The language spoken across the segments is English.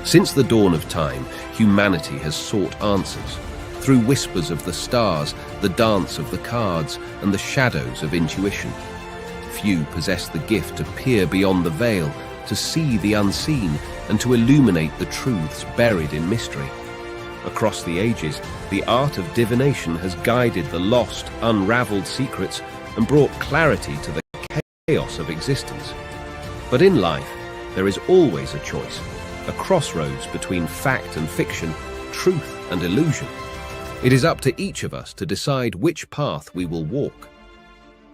Since the dawn of time, humanity has sought answers. Through whispers of the stars, the dance of the cards, and the shadows of intuition. Few possess the gift to peer beyond the veil, to see the unseen, and to illuminate the truths buried in mystery. Across the ages, the art of divination has guided the lost, unraveled secrets and brought clarity to the chaos of existence. But in life, there is always a choice, a crossroads between fact and fiction, truth and illusion. It is up to each of us to decide which path we will walk.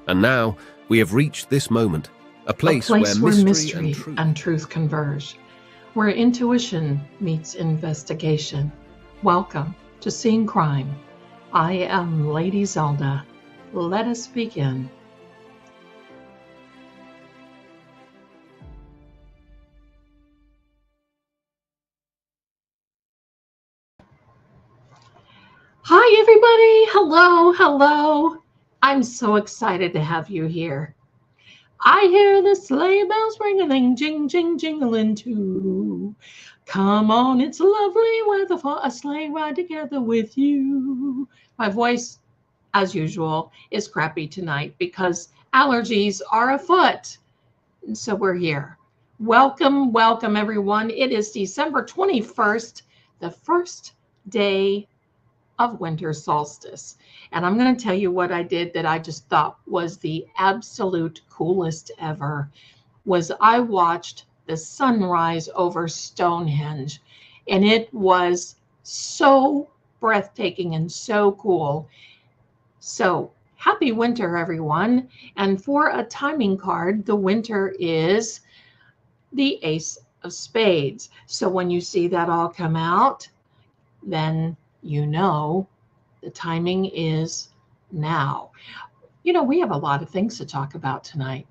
And now, we have reached this moment, a place where mystery and truth converge, where intuition meets investigation. Welcome to Seeing Crime. I am Lady Zelda. Let us begin. Hi, everybody. Hello, hello. I'm so excited to have you here. I hear the sleigh bells ring-a-ling, jing, jing, jingling too. Come on, it's lovely weather for a sleigh ride together with you. My voice, as usual, is crappy tonight because allergies are afoot. So we're here. Welcome, welcome, everyone. It is December 21st, the first day of winter solstice. And I'm going to tell you what I did that I just thought was the absolute coolest ever. Was I watched the sunrise over Stonehenge, and it was so breathtaking and so cool. So happy winter, everyone. And for a timing card, the winter is the Ace of Spades. So when you see that all come out, then you know the timing is now. You know, we have a lot of things to talk about tonight.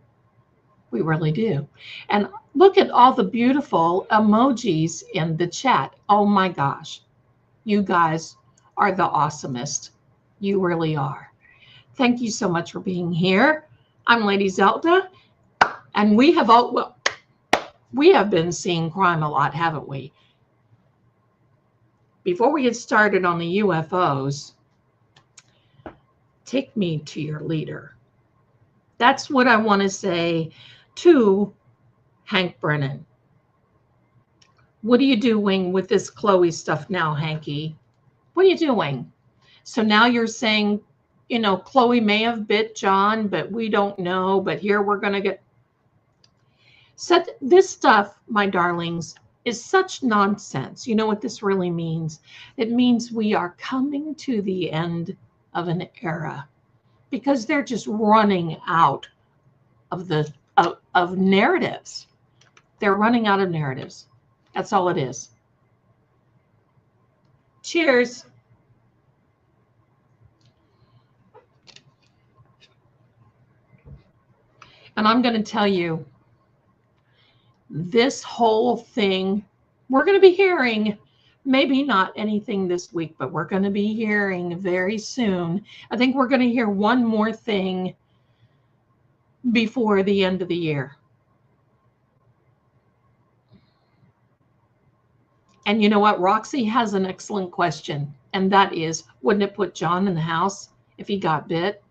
We really do. And look at all the beautiful emojis in the chat. Oh my gosh. You guys are the awesomest. You really are. Thank you so much for being here. I'm Lady Zelda, and we have been seeing crime a lot, haven't we? Before we get started on the UFOs, take me to your leader. That's what I want to say to Hank Brennan. What are you doing with this Chloe stuff now, Hanky? What are you doing? So now you're saying, you know, Chloe may have bit John, but we don't know. But here we're going to get... This stuff, my darlings, is such nonsense. You know what this really means? It means we are coming to the end of an era because they're just running out of of narratives. They're running out of narratives. That's all it is. Cheers. And I'm going to tell you, this whole thing, we're going to be hearing, maybe not anything this week, but we're going to be hearing very soon. I think we're going to hear one more thing before the end of the year. And you know what? Roxy has an excellent question. And that is, wouldn't it put John in the house if he got bit?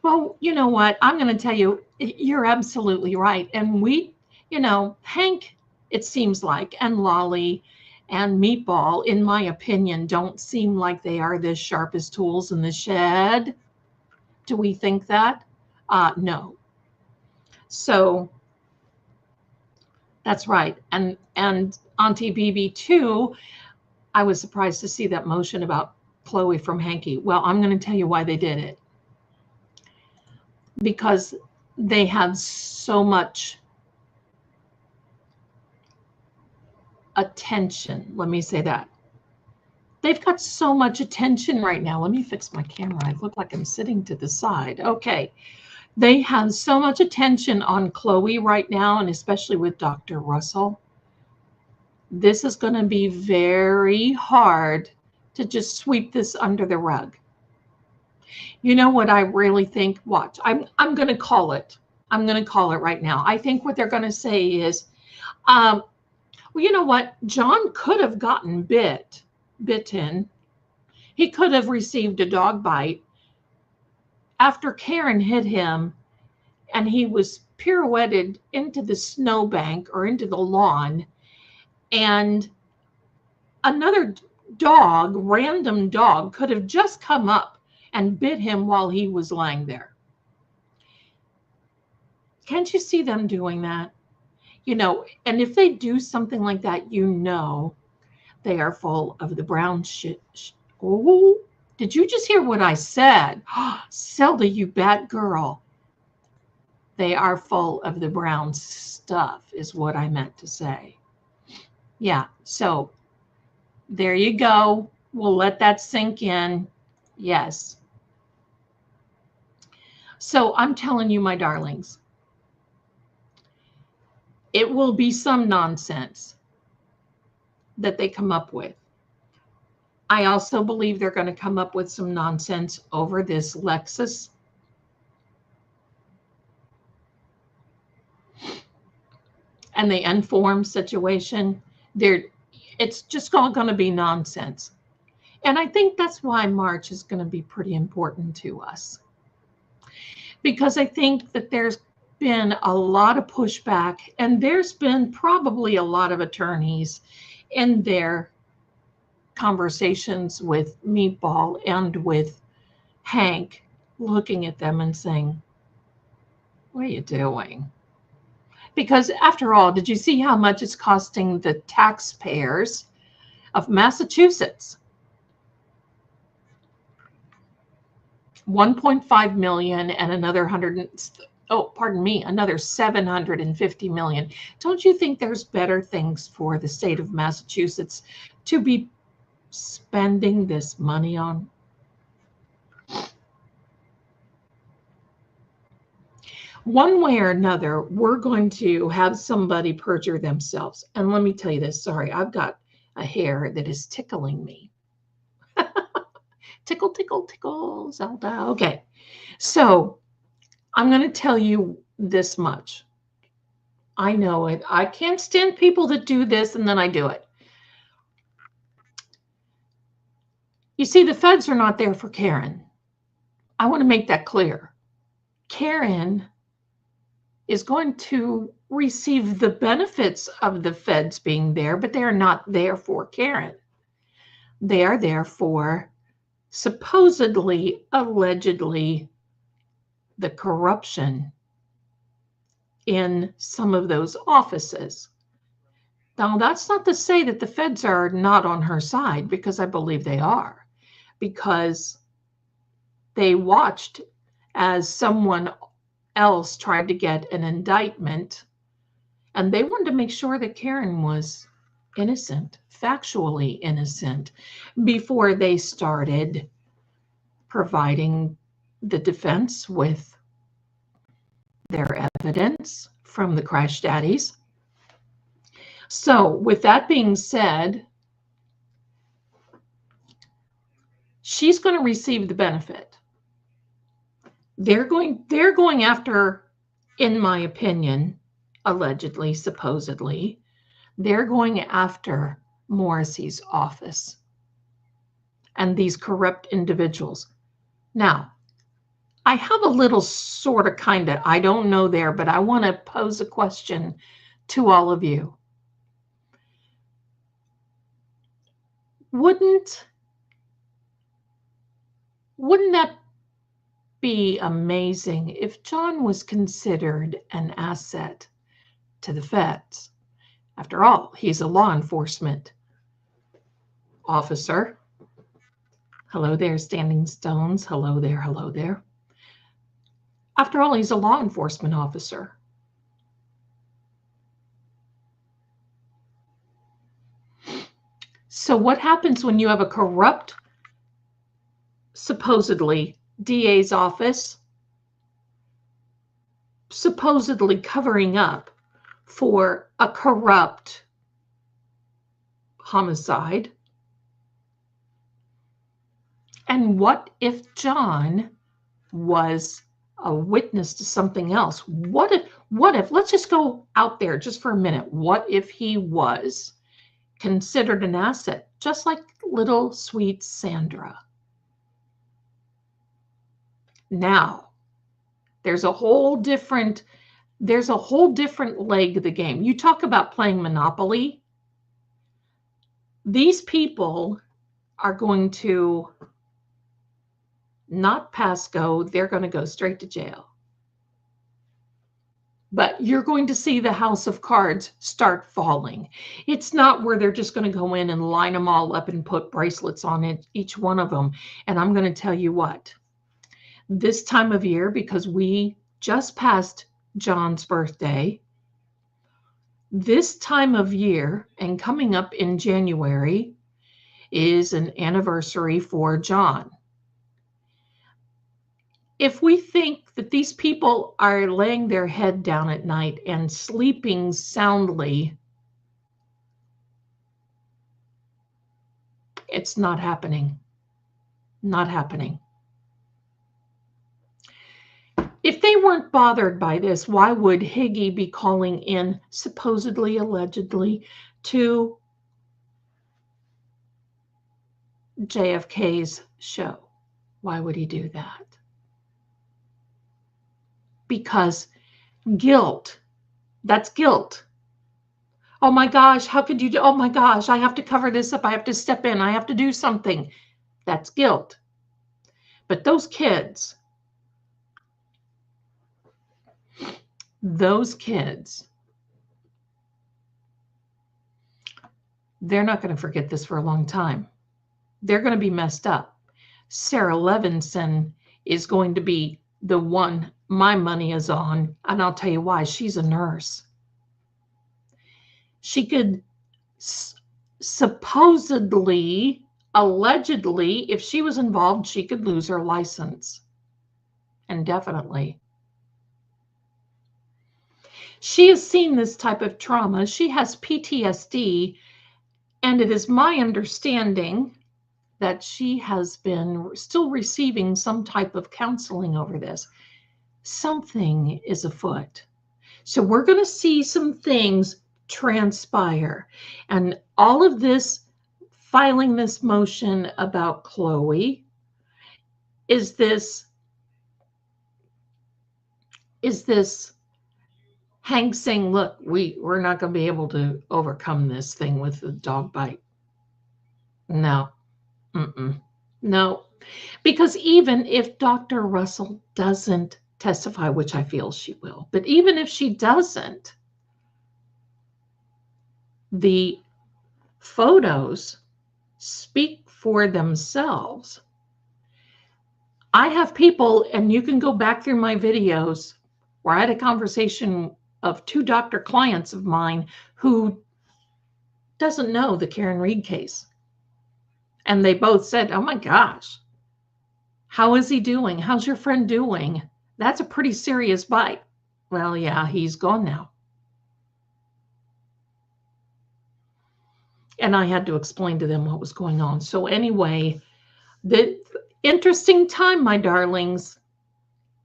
Well, you know what? I'm going to tell you, you're absolutely right. And we, you know, Hank, it seems like, and Lolly and Meatball, in my opinion, don't seem like they are the sharpest tools in the shed. Do we think that? No. So that's right. And Auntie BB too, I was surprised to see that motion about Chloe from Hanky. Well, I'm going to tell you why they did it. Because they have so much attention. Let me say that. They've got so much attention right now. Let me fix my camera. I look like I'm sitting to the side. Okay. They have so much attention on Chloe right now, and especially with Dr. Russell. This is going to be very hard to just sweep this under the rug. You know what I really think? Watch. I'm going to call it. I'm going to call it right now. I think what they're going to say is, Well, you know what? John could have gotten bitten. He could have received a dog bite after Karen hit him and he was pirouetted into the snowbank or into the lawn, and another dog, random dog, could have just come up and bit him while he was lying there. Can't you see them doing that? You know, and if they do something like that, you know they are full of the brown shit. Oh, did you just hear what I said? Zelda, you bad girl. They are full of the brown stuff is what I meant to say. Yeah, so there you go. We'll let that sink in. Yes. So I'm telling you, my darlings, it will be some nonsense that they come up with. I also believe they're going to come up with some nonsense over this Lexus. And the Inform situation. It's just all going to be nonsense. And I think that's why March is going to be pretty important to us. Because I think that there's been a lot of pushback, and there's been probably a lot of attorneys in their conversations with Meatball and with Hank looking at them and saying, what are you doing? Because after all, did you see how much it's costing the taxpayers of Massachusetts? $1.5 million and another another $750 million. Don't you think there's better things for the state of Massachusetts to be spending this money on? One way or another, we're going to have somebody perjure themselves. And let me tell you this, sorry, I've got a hair that is tickling me. Tickle, tickle, tickle, Zelda. Okay, so I'm going to tell you this much. I know it. I can't stand people that do this and then I do it. You see, the feds are not there for Karen. I want to make that clear. Karen is going to receive the benefits of the feds being there, but they are not there for Karen. They are there for supposedly, allegedly, the corruption in some of those offices. Now, that's not to say that the feds are not on her side, because I believe they are, because they watched as someone else tried to get an indictment, and they wanted to make sure that Karen was innocent, factually innocent, before they started providing the defense with their evidence from the crash daddies. So with that being said, she's going to receive the benefit. They're going after, in my opinion, allegedly, supposedly, they're going after Morrissey's office and these corrupt individuals. Now, I have a little sort of kind of, I don't know there, but I want to pose a question to all of you. Wouldn't that be amazing if John was considered an asset to the feds? After all, he's a law enforcement officer. Hello there, Standing Stones. Hello there, hello there. After all, he's a law enforcement officer. So what happens when you have a corrupt, supposedly, DA's office, supposedly covering up for a corrupt homicide? And what if John was a witness to something else? What What if, let's just go out there just for a minute. What if he was considered an asset, just like little sweet Sandra? Now, there's a whole different leg of the game. You talk about playing Monopoly. These people are going to not pass go. They're going to go straight to jail. But you're going to see the house of cards start falling. It's not where they're just going to go in and line them all up and put bracelets on it, each one of them. And I'm going to tell you what, this time of year, because we just passed John's birthday, this time of year and coming up in January is an anniversary for John. If we think that these people are laying their head down at night and sleeping soundly, it's not happening. Not happening. If they weren't bothered by this, why would Higgy be calling in, supposedly, allegedly, to JFK's show? Why would he do that? Because guilt, that's guilt. Oh my gosh, how could you do, oh my gosh, I have to cover this up. I have to step in. I have to do something. That's guilt. But those kids, they're not going to forget this for a long time. They're going to be messed up. Sarah Levinson is going to be the one my money is on, and I'll tell you why. She's a nurse. She could supposedly, allegedly, if she was involved, she could lose her license indefinitely. She has seen this type of trauma. She has PTSD, and it is my understanding that she has been still receiving some type of counseling over this. Something is afoot. So we're going to see some things transpire. And all of this, filing this motion about Chloe, is this Hank saying, look, we're not going to be able to overcome this thing with the dog bite? No. No. Because even if Dr. Russell doesn't testify, which I feel she will, but even if she doesn't, the photos speak for themselves. I have people, and you can go back through my videos, where I had a conversation of 2 doctor clients of mine who doesn't know the Karen Reed case. And they both said, oh my gosh, how is he doing? How's your friend doing? That's a pretty serious bite. Well, yeah, he's gone now. And I had to explain to them what was going on. So anyway, the interesting time, my darlings.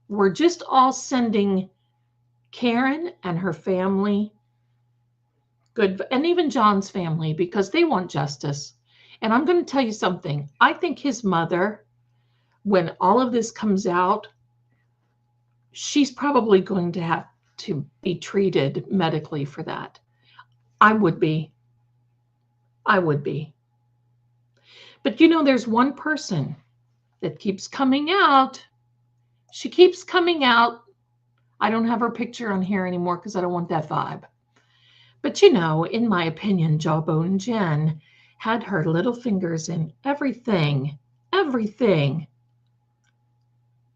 We're just all sending Karen and her family good, and even John's family, because they want justice. And I'm going to tell you something. I think his mother, when all of this comes out, she's probably going to have to be treated medically for that. I would be. But you know, there's one person that keeps coming out. She keeps coming out. I don't have her picture on here anymore because I don't want that vibe. But you know, in my opinion, Jawbone Jen had her little fingers in everything.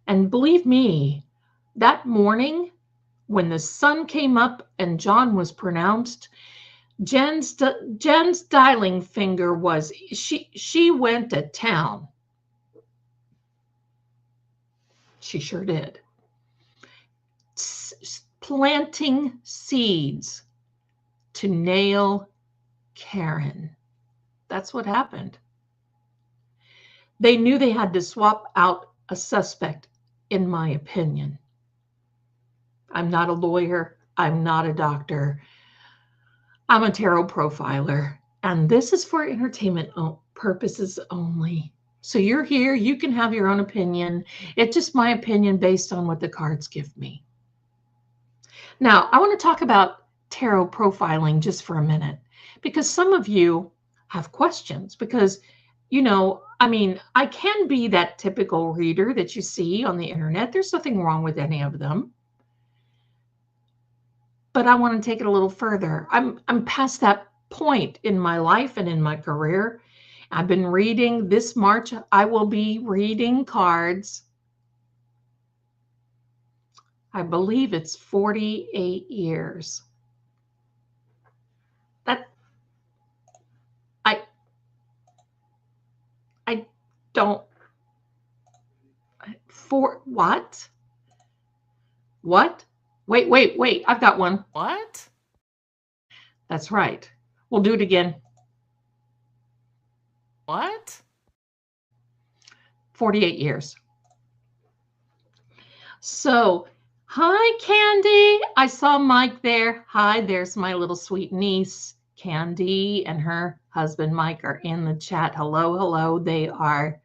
And believe me, that morning when the sun came up and John was pronounced, Jen's dialing finger was, she went to town. She sure did. Planting seeds to nail Karen. That's what happened. They knew they had to swap out a suspect, in my opinion. I'm not a lawyer. I'm not a doctor. I'm a tarot profiler, and this is for entertainment purposes only. So you're here, you can have your own opinion. It's just my opinion based on what the cards give me. Now, I want to talk about tarot profiling just for a minute, because some of you have questions because, I mean, I can be that typical reader that you see on the internet. There's nothing wrong with any of them. But I want to take it a little further. I'm past that point in my life and in my career. I've been reading this March. I will be reading cards. I believe it's 48 years. I don't, for what? What? Wait. I've got one. What? That's right. We'll do it again. What? 48 years. So, hi, Candy. I saw Mike there. Hi, there's my little sweet niece, Candy, and her husband, Mike, are in the chat. Hello. They are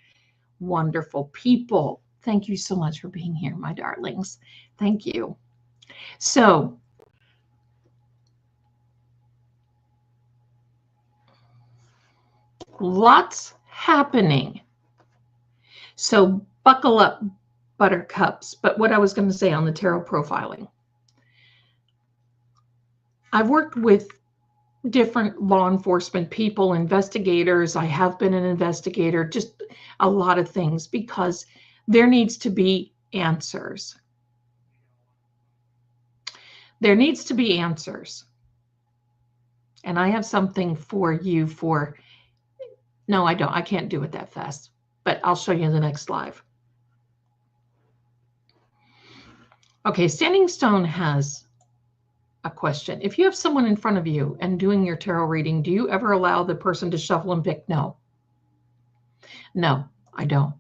wonderful people. Thank you so much for being here, my darlings. Thank you. So, lots happening. So buckle up, buttercups. But what I was going to say on the tarot profiling, I've worked with different law enforcement people, investigators. I have been an investigator, just a lot of things, because there needs to be answers. There needs to be answers. And I have something for you for, no, I don't. I can't do it that fast, but I'll show you in the next live. Okay, Standing Stone has a question. If you have someone in front of you and doing your tarot reading, do you ever allow the person to shuffle and pick? No. No, I don't.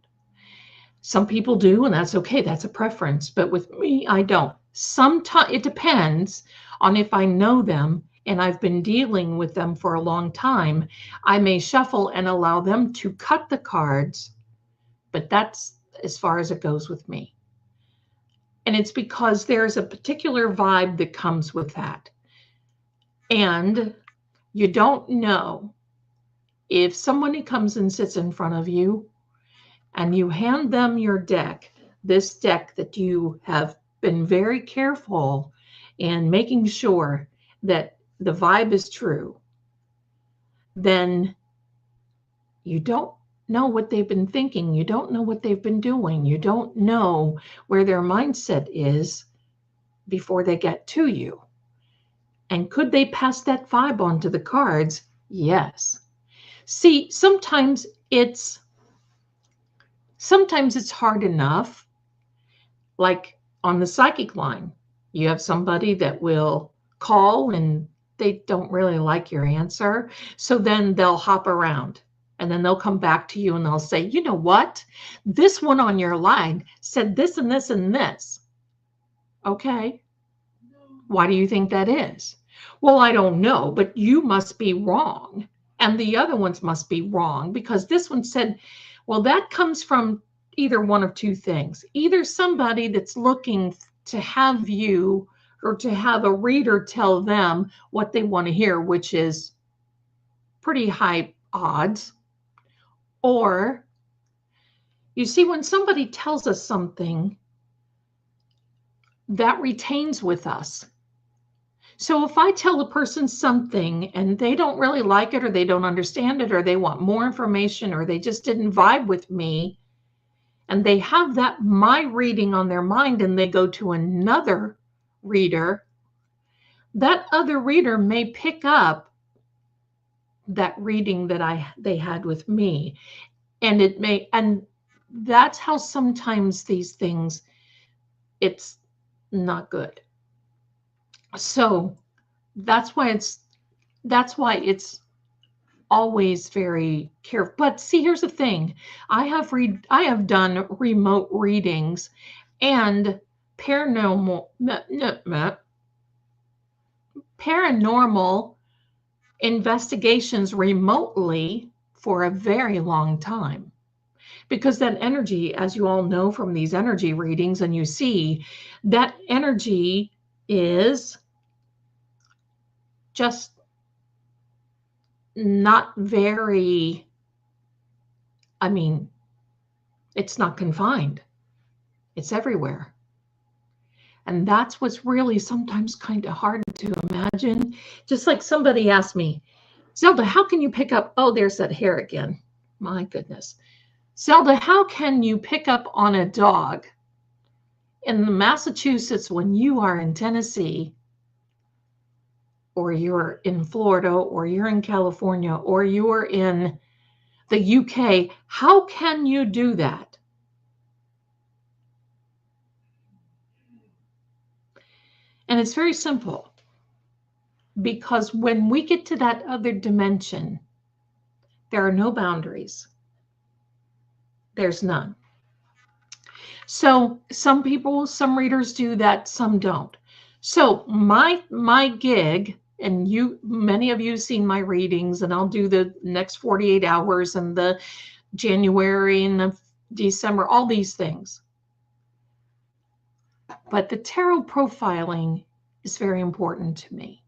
Some people do, and that's okay. That's a preference. But with me, I don't. Sometimes it depends on if I know them and I've been dealing with them for a long time. I may shuffle and allow them to cut the cards, but that's as far as it goes with me. And it's because there's a particular vibe that comes with that. And you don't know if somebody comes and sits in front of you and you hand them your deck, this deck that you have been very careful in making sure that the vibe is true, then you don't know what they've been thinking. You don't know what they've been doing. You don't know where their mindset is before they get to you. And could they pass that vibe on to the cards? Yes. See, sometimes it's hard enough. Like on the psychic line, you have somebody that will call and they don't really like your answer. So then they'll hop around. And then they'll come back to you and they'll say, you know what? This one on your line said this and this and this. Okay. Why do you think that is? Well, I don't know, but you must be wrong. And the other ones must be wrong because this one said, well, that comes from either one of two things. Either somebody that's looking to have you or to have a reader tell them what they want to hear, which is pretty high odds. Or, you see, when somebody tells us something, that retains with us. So if I tell a person something and they don't really like it or they don't understand it or they want more information or they just didn't vibe with me and they have that my reading on their mind and they go to another reader, that other reader may pick up that reading that they had with me. And that's how sometimes these things, it's not good. So that's why it's always very careful. But see, here's the thing. I have done remote readings and paranormal, paranormal investigations remotely for a very long time. Because that energy, as you all know from these energy readings, and you see, that energy is just not very, I mean, it's not confined. It's everywhere. And that's what's really sometimes kind of hard to imagine. Just like somebody asked me, Zelda, how can you pick up, oh, there's that hair again. My goodness. Zelda, how can you pick up on a dog in Massachusetts when you are in Tennessee, or you're in Florida, or you're in California, or you're in the UK? How can you do that? And it's very simple, because when we get to that other dimension, there are no boundaries. There's none. So some people, some readers do that, some don't. So my gig, and many of you have seen my readings, and I'll do the next 48 hours and the January and the December, all these things. But the tarot profiling is very important to me,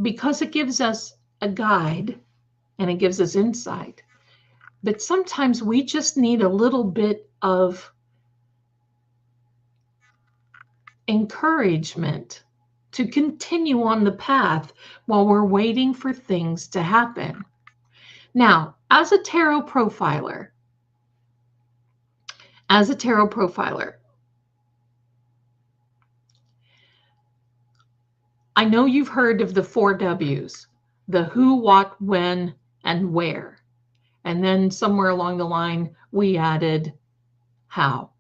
because it gives us a guide and it gives us insight. But sometimes we just need a little bit of encouragement to continue on the path while we're waiting for things to happen. Now, as a tarot profiler, I know you've heard of the 4 W's, the who, what, when, and where. And then somewhere along the line, we added how.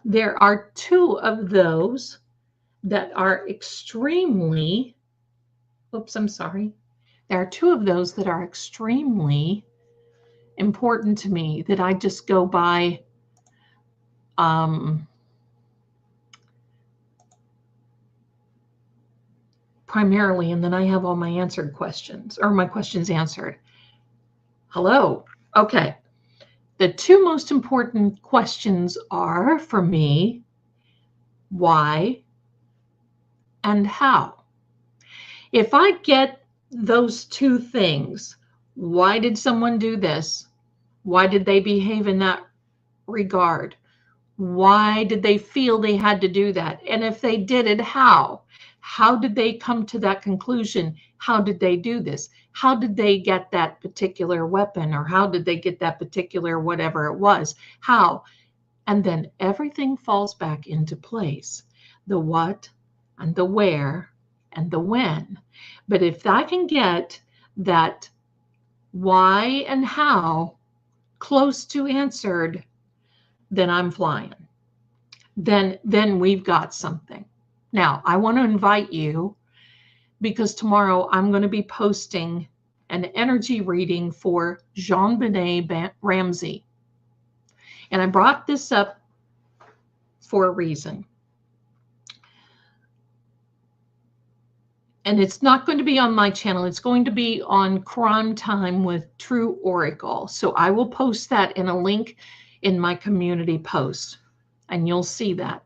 There are 2 of those that are extremely, There are 2 of those that are extremely important to me, that I just go by primarily, and then I have all my answered questions, or my questions answered. Hello. Okay. The 2 most important questions are, for me, why and how. If I get those 2 things, why did someone do this? Why did they behave in that regard? Why did they feel they had to do that? And if they did it, how? How did they come to that conclusion? How did they do this? How did they get that particular weapon? Or how did they get that particular whatever it was? How? And then everything falls back into place. The what and the where and the when. But if I can get that why and how close to answered, then I'm flying. Then we've got something. Now, I want to invite you, because tomorrow I'm going to be posting an energy reading for JonBenet Ramsey. And I brought this up for a reason. And it's not going to be on my channel. It's going to be on Crime Time with True Oracle. So I will post that in a link in my community post, and you'll see that.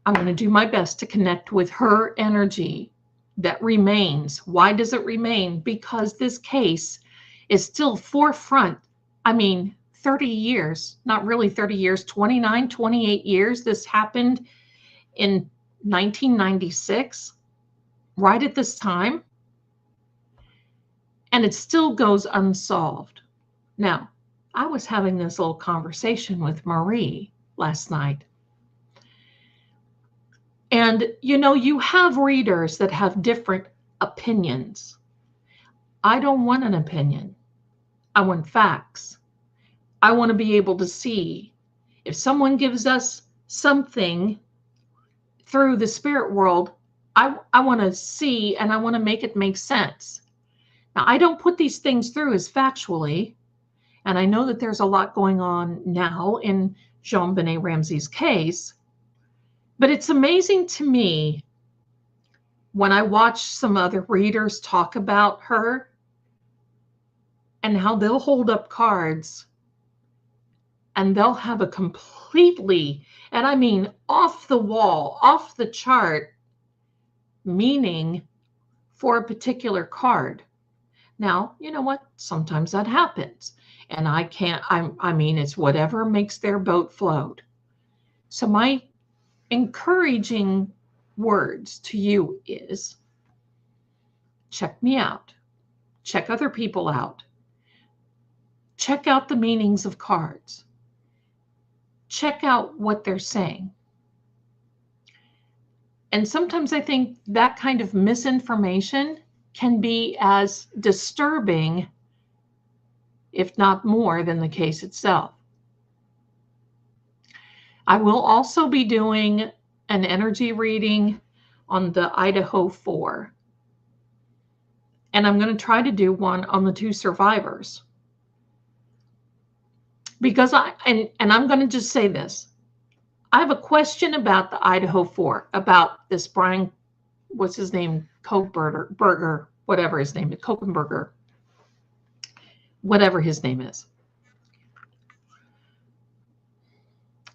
I'm going to do my best to connect with her energy that remains. Why does it remain? Because this case is still forefront. I mean, 30 years, not really 30 years, 29, 28 years. This happened in 1996, right at this time. And it still goes unsolved. Now, I was having this little conversation with Marie last night. And, you know, you have readers that have different opinions. I don't want an opinion. I want facts. I want to be able to see if someone gives us something through the spirit world, I want to see, and I want to make it make sense. Now, I don't put these things through as factually, and I know that there's a lot going on now in JonBenet Ramsey's case, But it's amazing to me when I watch some other readers talk about her and how they'll hold up cards and they'll have a completely, and I mean off the wall, off the chart meaning for a particular card. Now, you know what? Sometimes that happens. And I mean, it's whatever makes their boat float. So my encouraging words to you is check me out. Check other people out. Check out the meanings of cards. Check out what they're saying. And sometimes I think that kind of misinformation can be as disturbing, if not more, than the case itself. I will also be doing an energy reading on the Idaho 4. And I'm going to try to do one on the 2 survivors. Because I'm going to just say this. I have a question about the Idaho 4, about this Brian, what's his name? Kochberger, whatever his name is, Kopenberger, whatever his name is.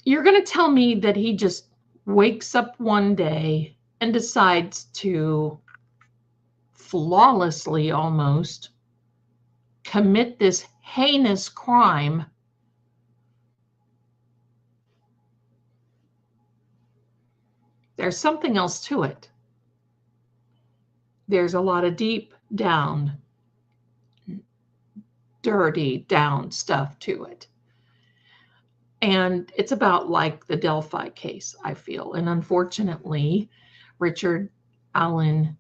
You're going to tell me that he just wakes up one day and decides to flawlessly almost commit this heinous crime. There's something else to it. There's a lot of deep down, dirty down stuff to it. And it's about like the Delphi case, I feel. And unfortunately, Richard Allen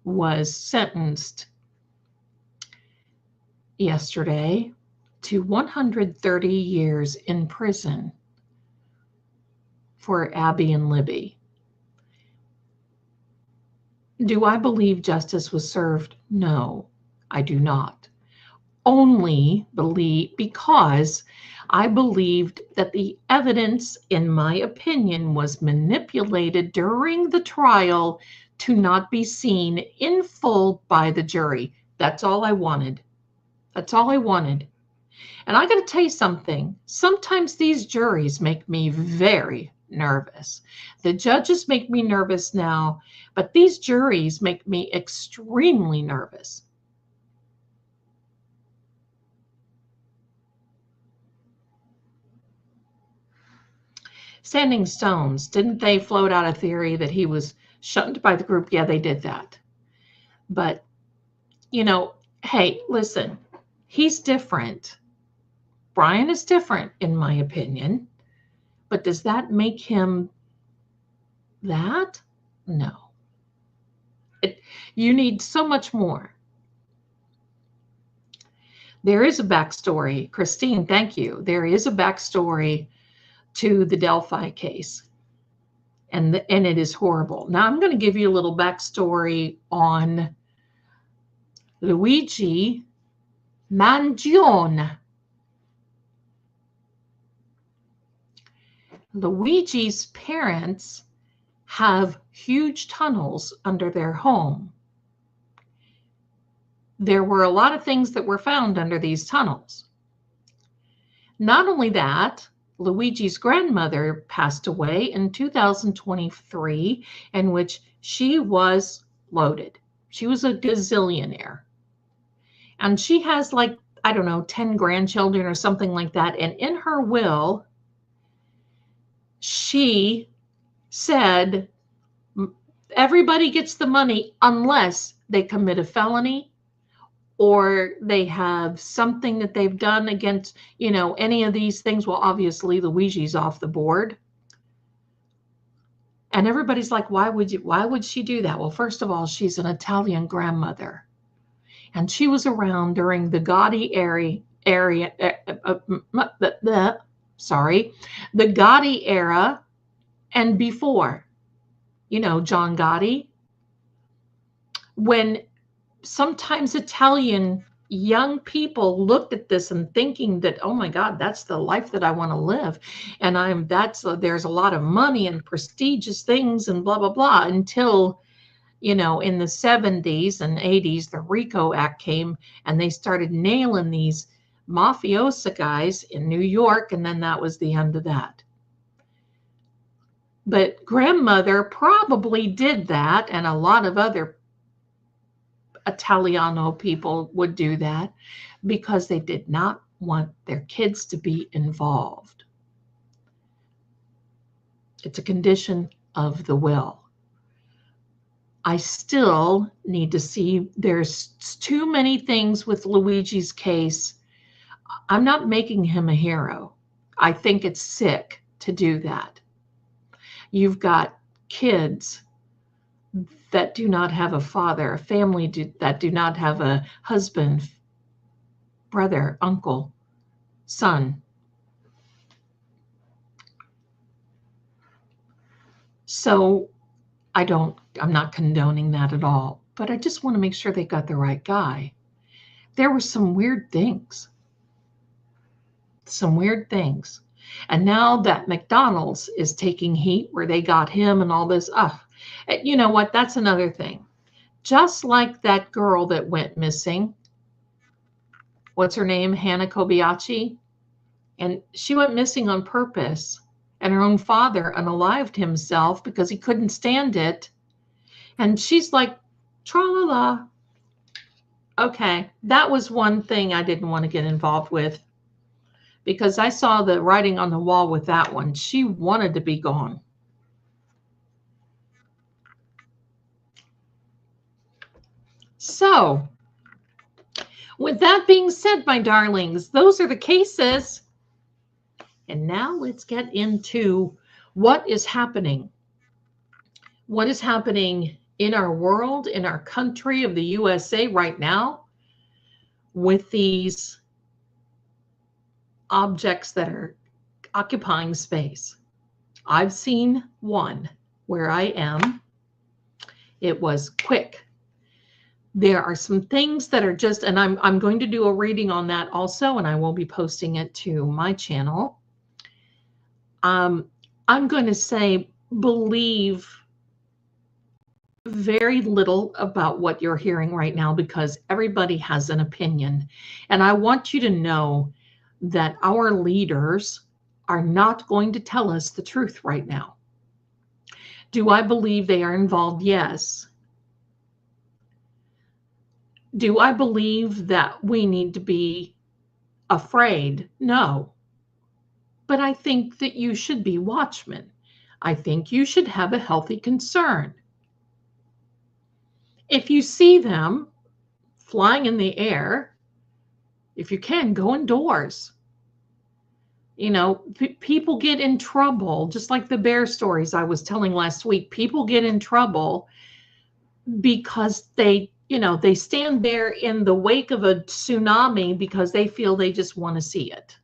was sentenced yesterday to 130 years in prison for Abby and Libby. Do I believe justice was served? No, I do not. Only believe because I believed that the evidence, in my opinion, was manipulated during the trial to not be seen in full by the jury. That's all I wanted. That's all I wanted. And I got to tell you something. Sometimes these juries make me very nervous. The judges make me nervous now, but these juries make me extremely nervous. Standing Stones, didn't they float out a theory that he was shunned by the group? Yeah, they did that. But, you know, hey, listen, he's different. Brian is different, in my opinion. But does that make him that? No. You need so much more. There is a backstory. Christine, thank you. There is a backstory to the Delphi case. And it is horrible. Now, I'm going to give you a little backstory on Luigi Mangione. Luigi's parents have huge tunnels under their home. There were a lot of things that were found under these tunnels. Not only that, Luigi's grandmother passed away in 2023, in which she was loaded. She was a gazillionaire. And she has like, I don't know, 10 grandchildren or something like that. And in her will, she said, everybody gets the money unless they commit a felony or they have something that they've done against, you know, any of these things. Well, obviously Luigi's off the board. And everybody's like, why would she do that? Well, first of all, she's an Italian grandmother. And she was around during the Gotti the Gotti era and before, you know, John Gotti, when sometimes Italian, young people looked at this and thinking that, oh my God, that's the life that I want to live. And there's a lot of money and prestigious things and blah, blah, blah, until, in the 70s and 80s, the RICO Act came and they started nailing these mafiosa guys in New York. And then that was the end of that. But grandmother probably did that, and a lot of other Italiano people would do that because they did not want their kids to be involved. It's a condition of the will. I still need to see, there's too many things with Luigi's case. I'm not making him a hero. I think it's sick to do that. You've got kids that do not have a father, a family that do not have a husband, brother, uncle, son. So I'm not condoning that at all, but I just want to make sure they got the right guy. There were some weird things. And now that McDonald's is taking heat where they got him and all this, you know what? That's another thing. Just like that girl that went missing, what's her name? Hannah Kobayashi. And she went missing on purpose. And her own father unalived himself because he couldn't stand it. And she's like, tra-la-la. Okay, that was one thing I didn't want to get involved with, because I saw the writing on the wall with that one. She wanted to be gone. So, with that being said, my darlings, those are the cases. And now let's get into what is happening. What is happening in our world, in our country of the USA right now with these objects that are occupying space. I've seen one where I am. It was quick. There are some things that are just, and I'm going to do a reading on that also, and I will be posting it to my channel. I'm going to say, believe very little about what you're hearing right now, because everybody has an opinion. And I want you to know that our leaders are not going to tell us the truth right now. Do I believe they are involved? Yes. Do I believe that we need to be afraid? No. But I think that you should be watchmen. I think you should have a healthy concern. If you see them flying in the air, if you can, go indoors. People get in trouble, just like the bear stories I was telling last week. People get in trouble because they stand there in the wake of a tsunami because they feel they just want to see it.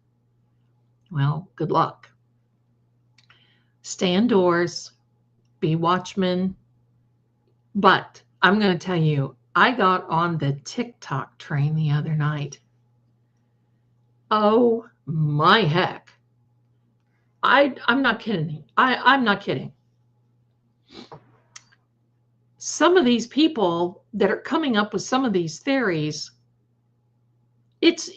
Well, good luck. Stay indoors, be watchmen. But I'm going to tell you, I got on the TikTok train the other night. Oh my heck. I'm not kidding. I'm not kidding. Some of these people that are coming up with some of these theories, it's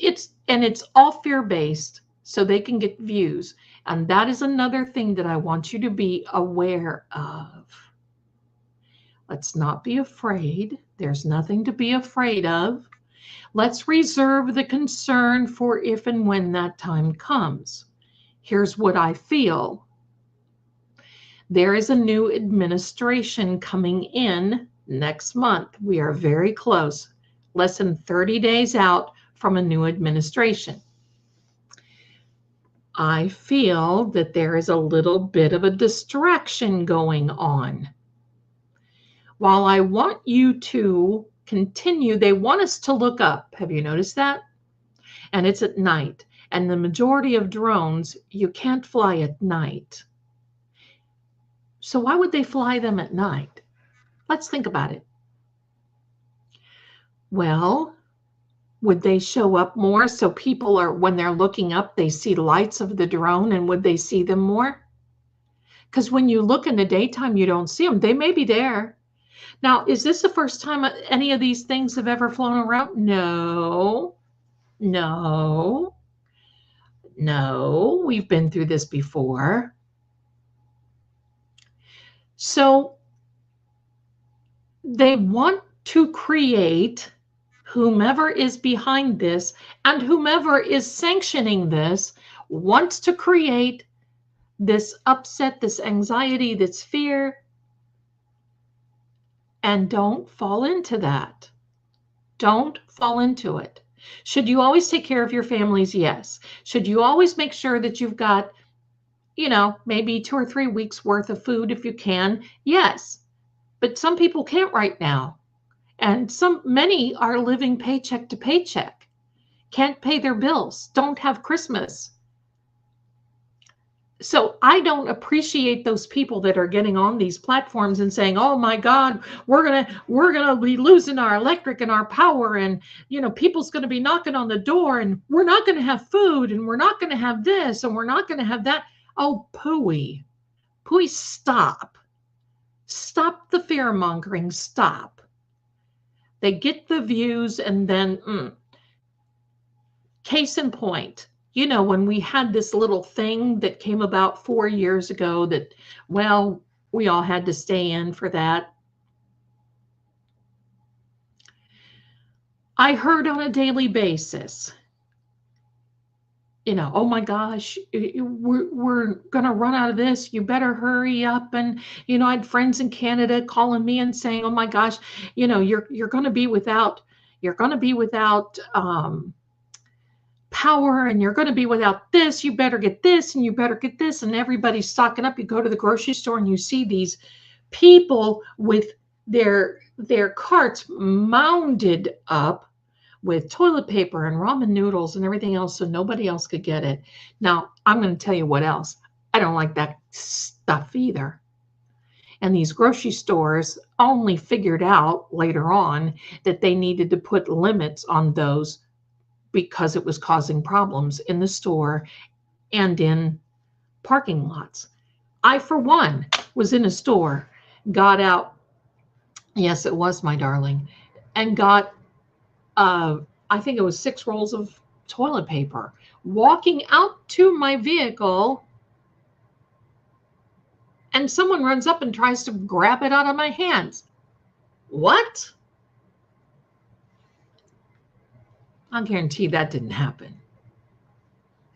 all fear-based so they can get views. And that is another thing that I want you to be aware of. Let's not be afraid. There's nothing to be afraid of. Let's reserve the concern for if and when that time comes. Here's what I feel. There is a new administration coming in next month. We are very close, less than 30 days out from a new administration. I feel that there is a little bit of a distraction going on. While I want you to continue, they want us to look up. Have you noticed that? And it's at night. And the majority of drones, you can't fly at night. So why would they fly them at night? Let's think about it. Well, Would they show up more so people are, when they're looking up, they see lights of the drone, and would they see them more? Because when you look in the daytime, you don't see them. They may be there. Now, is this the first time any of these things have ever flown around? No, no, no. We've been through this before. So they want to create, whomever is behind this and whomever is sanctioning this wants to create this upset, this anxiety, this fear. And don't fall into that. Don't fall into it. Should you always take care of your families? Yes. Should you always make sure that you've got, maybe 2 or 3 weeks worth of food if you can? Yes. But some people can't right now. And many are living paycheck to paycheck, can't pay their bills, don't have Christmas. So I don't appreciate those people that are getting on these platforms and saying, "Oh my God, we're gonna be losing our electric and our power, and people's gonna be knocking on the door, and we're not gonna have food, and we're not gonna have this, and we're not gonna have that." Oh, pooey, pooey, stop. Stop the fear mongering. Stop. They get the views, and then case in point. When we had this little thing that came about 4 years ago that, well, we all had to stay in for that. I heard on a daily basis, "Oh my gosh, we're going to run out of this. You better hurry up." And, I had friends in Canada calling me and saying, "Oh my gosh, you're going to be without, power, and you're going to be without this. You better get this, and you better get this." And everybody's stocking up. You go to the grocery store and you see these people with their carts mounded up with toilet paper and ramen noodles and everything else, so nobody else could get it. Now, I'm going to tell you what else. I don't like that stuff either. And these grocery stores only figured out later on that they needed to put limits on those because it was causing problems in the store and in parking lots. I, for one, was in a store, got out, yes, it was, my darling, and got, I think it was 6 rolls of toilet paper. Walking out to my vehicle, and someone runs up and tries to grab it out of my hands. What? I'll guarantee that didn't happen.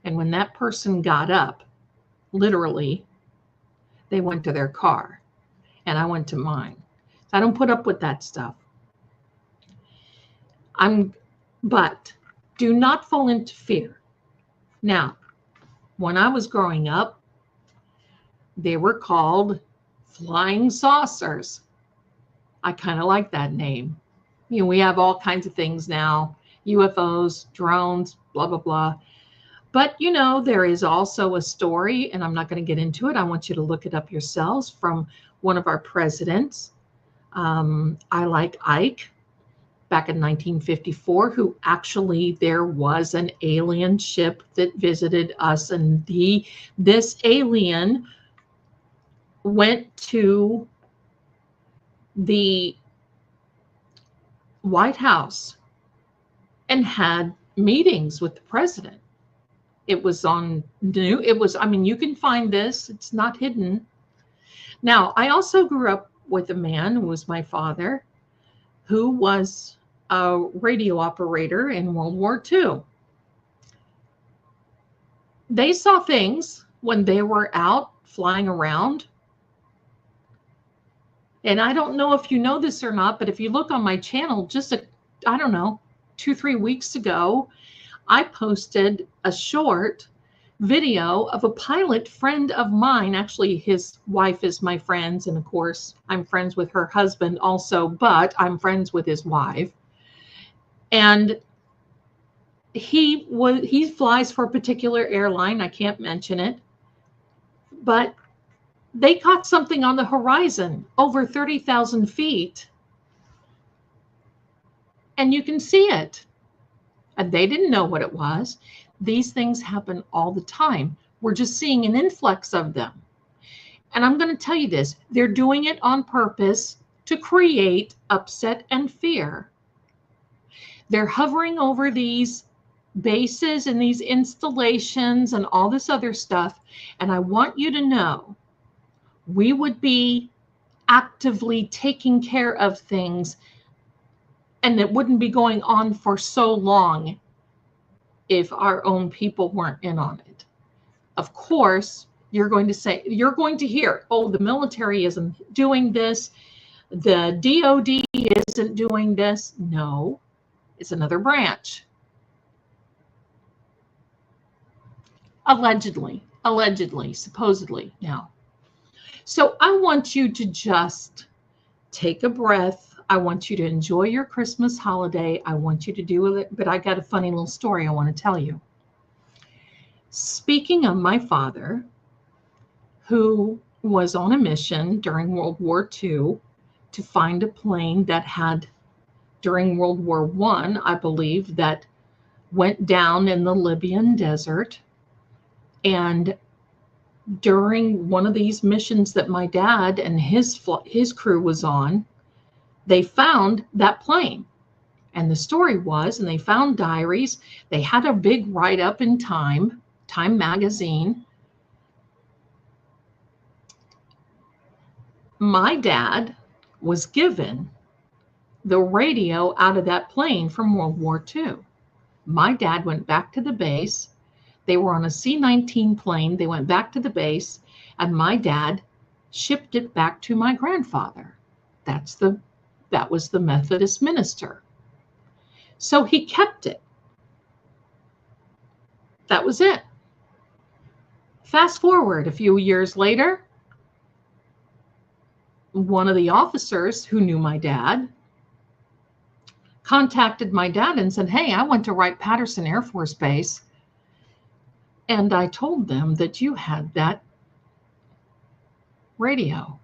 And when that person got up, literally, they went to their car, and I went to mine. I don't put up with that stuff. But do not fall into fear. Now, when I was growing up, they were called flying saucers. I kind of like that name. We have all kinds of things now, UFOs, drones, blah, blah, blah. But, there is also a story, and I'm not going to get into it. I want you to look it up yourselves, from one of our presidents. I like Ike, back in 1954, who actually, there was an alien ship that visited us, and this alien went to the White House and had meetings with the president. It was on new. You can find this. It's not hidden. Now, I also grew up with a man who was my father, who was a radio operator in World War II. They saw things when they were out flying around. And I don't know if you know this or not, but if you look on my channel, just 2-3 weeks ago, I posted a short video of a pilot friend of mine. Actually, his wife is my friend, and of course, I'm friends with her husband also, but I'm friends with his wife. And he flies for a particular airline. I can't mention it, but they caught something on the horizon over 30,000 feet, and you can see it. and they didn't know what it was. These things happen all the time. We're just seeing an influx of them. And I'm going to tell you this, they're doing it on purpose to create upset and fear. They're hovering over these bases and these installations and all this other stuff. And I want you to know, we would be actively taking care of things, and it wouldn't be going on for so long if our own people weren't in on it. Of course, you're going to hear, oh, the military isn't doing this, the DOD isn't doing this. No, it's another branch. Allegedly, supposedly now. So I want you to just take a breath. I want you to enjoy your Christmas holiday. I want you to do it, but I got a funny little story I want to tell you. Speaking of my father, who was on a mission during World War II to find a plane that had, during World War I believe, that went down in the Libyan desert. And during one of these missions that my dad and his crew was on, they found that plane. And the story was, and they found diaries, they had a big write-up in Time magazine. My dad was given the radio out of that plane from World War II. My dad went back to the base. They were on a C-19 plane. They went back to the base, and my dad shipped it back to my grandfather. That was the Methodist minister. So he kept it. That was it. Fast forward a few years later, one of the officers who knew my dad contacted my dad and said, hey, I went to Wright-Patterson Air Force Base, and I told them that you had that radio.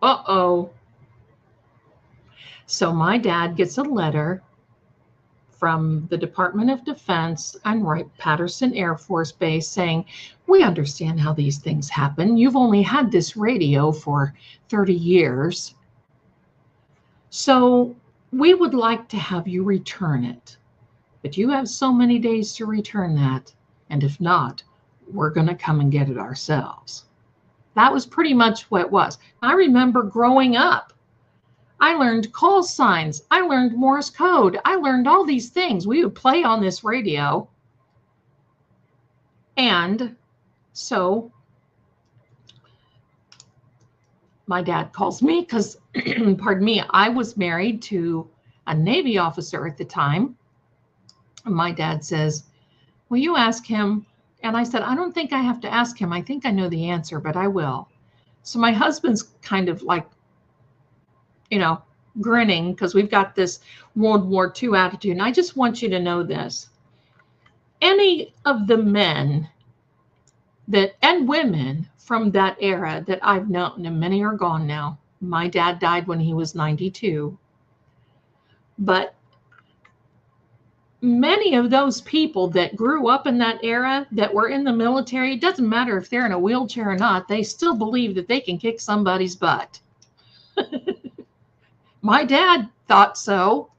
Uh-oh. So my dad gets a letter from the Department of Defense and Wright-Patterson Air Force Base saying, we understand how these things happen. You've only had this radio for 30 years. So we would like to have you return it. But you have so many days to return that. And if not, we're going to come and get it ourselves. That was pretty much what it was. I remember growing up, I learned call signs. I learned Morse code. I learned all these things. We would play on this radio. And so my dad calls me because, pardon me, I was married to a Navy officer at the time. And my dad says, will you ask him? And I said, I don't think I have to ask him. I think I know the answer, but I will. So my husband's kind of like, grinning because we've got this World War II attitude. And I just want you to know this. Any of the men and women from that era that I've known, and many are gone now. My dad died when he was 92. But many of those people that grew up in that era that were in the military, it doesn't matter if they're in a wheelchair or not, they still believe that they can kick somebody's butt. My dad thought so.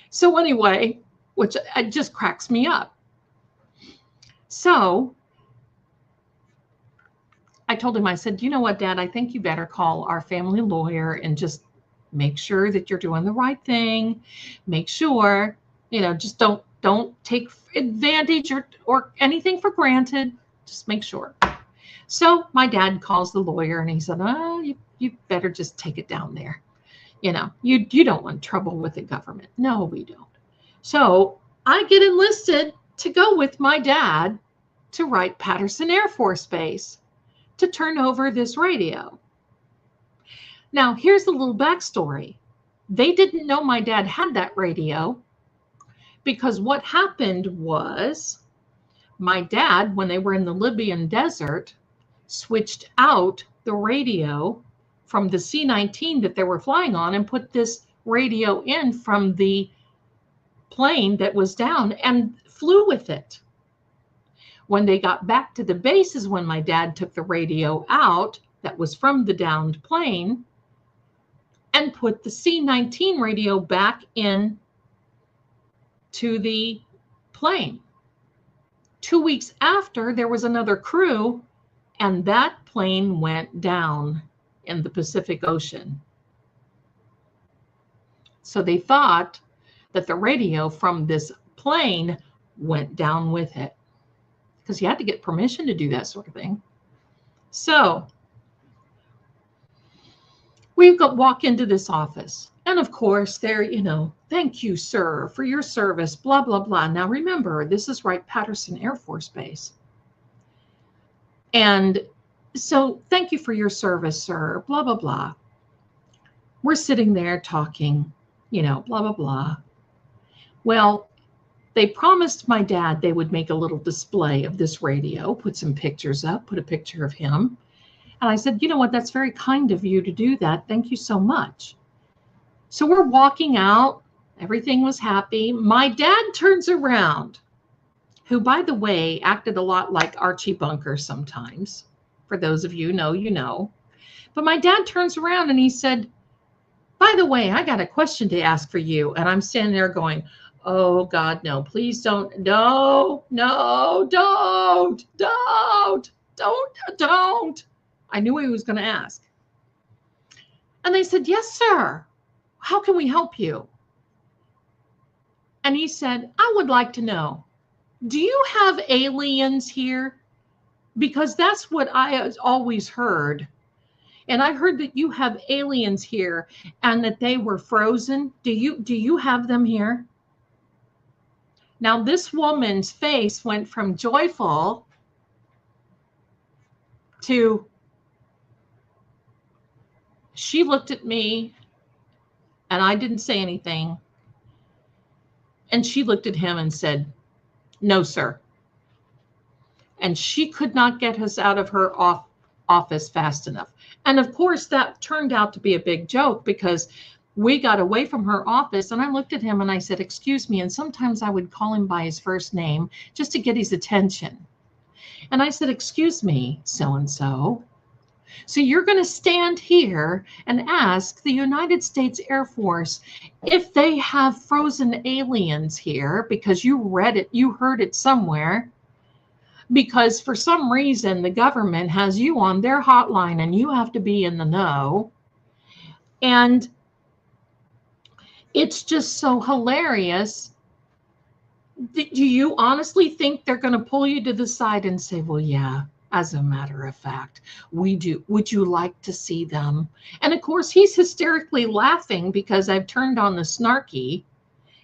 So anyway, which it just cracks me up. So I told him, I said, you know what, Dad, I think you better call our family lawyer and just make sure that you're doing the right thing. Make sure, just don't take advantage or anything for granted. Just make sure. So my dad calls the lawyer and he said, oh, you better just take it down there. You don't want trouble with the government. No, we don't. So I get enlisted to go with my dad to Wright-Patterson Air Force Base to turn over this radio. Now, here's a little backstory. They didn't know my dad had that radio because what happened was my dad, when they were in the Libyan desert, switched out the radio from the C-19 that they were flying on and put this radio in from the plane that was down and flew with it. When they got back to the base is when my dad took the radio out that was from the downed plane and put the C-19 radio back in to the plane. 2 weeks after, there was another crew, and that plane went down in the Pacific Ocean. So they thought that the radio from this plane went down with it, because you had to get permission to do that sort of thing. So we walk into this office, and of course they're, thank you, sir, for your service, blah, blah, blah. Now remember, this is Wright-Patterson Air Force Base. And so thank you for your service, sir, blah, blah, blah. We're sitting there talking, blah, blah, blah. Well, they promised my dad they would make a little display of this radio, put some pictures up, put a picture of him. And I said, you know what, that's very kind of you to do that. Thank you so much. So we're walking out. Everything was happy. My dad turns around, who, by the way, acted a lot like Archie Bunker sometimes. For those of you who know, you know. But my dad turns around and he said, by the way, I got a question to ask for you. And I'm standing there going, oh, God, no, please don't. No, don't. I knew he was going to ask. And they said, yes, sir. How can we help you? And he said, I would like to know, do you have aliens here? Because that's what I always heard. And I heard that you have aliens here and that they were frozen. Do you have them here? Now, this woman's face went from joyful to, she looked at me and I didn't say anything. And she looked at him and said, no, sir. And she could not get us out of her office fast enough. And of course, that turned out to be a big joke, because we got away from her office and I looked at him and I said, excuse me. And sometimes I would call him by his first name just to get his attention. And I said, excuse me, so-and-so. So you're going to stand here and ask the United States Air Force if they have frozen aliens here, because you read it, you heard it somewhere, because for some reason the government has you on their hotline and you have to be in the know. And it's just so hilarious. Do you honestly think they're going to pull you to the side and say, well, yeah, as a matter of fact, we do. Would you like to see them? And of course, he's hysterically laughing because I've turned on the snarky.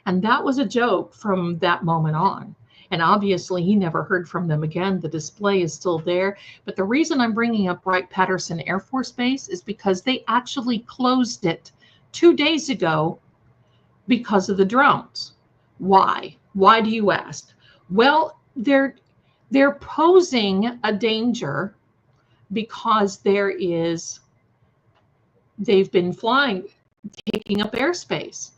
And that was a joke from that moment on. And obviously, he never heard from them again. The display is still there. But the reason I'm bringing up Wright-Patterson Air Force Base is because they actually closed it 2 days ago because of the drones. Why? Why do you ask? Well, they're posing a danger because they've been flying, taking up airspace.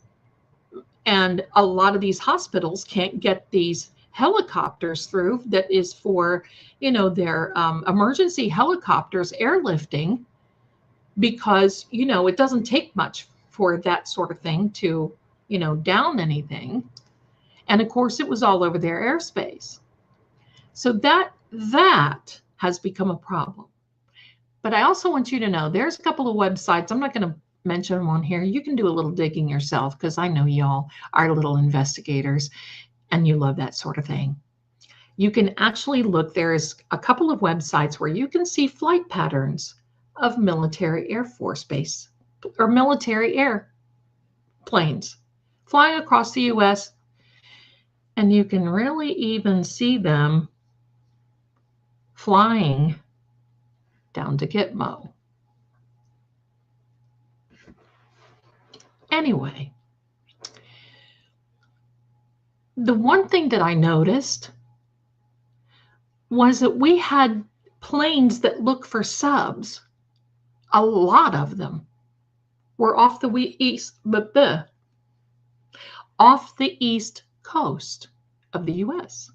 And a lot of these hospitals can't get these helicopters through that is for, their emergency helicopters airlifting, because, it doesn't take much for that sort of thing to, down anything. And of course, it was all over their airspace. So that has become a problem. But I also want you to know there's a couple of websites. I'm not going to mention them on here. You can do a little digging yourself, because I know y'all are little investigators and you love that sort of thing. You can actually look. There's a couple of websites where you can see flight patterns of military Air Force Base or military airplanes flying across the U.S. And you can really even see them flying down to Gitmo. Anyway, the one thing that I noticed was that we had planes that look for subs. A lot of them were off the east, off the east coast of the US.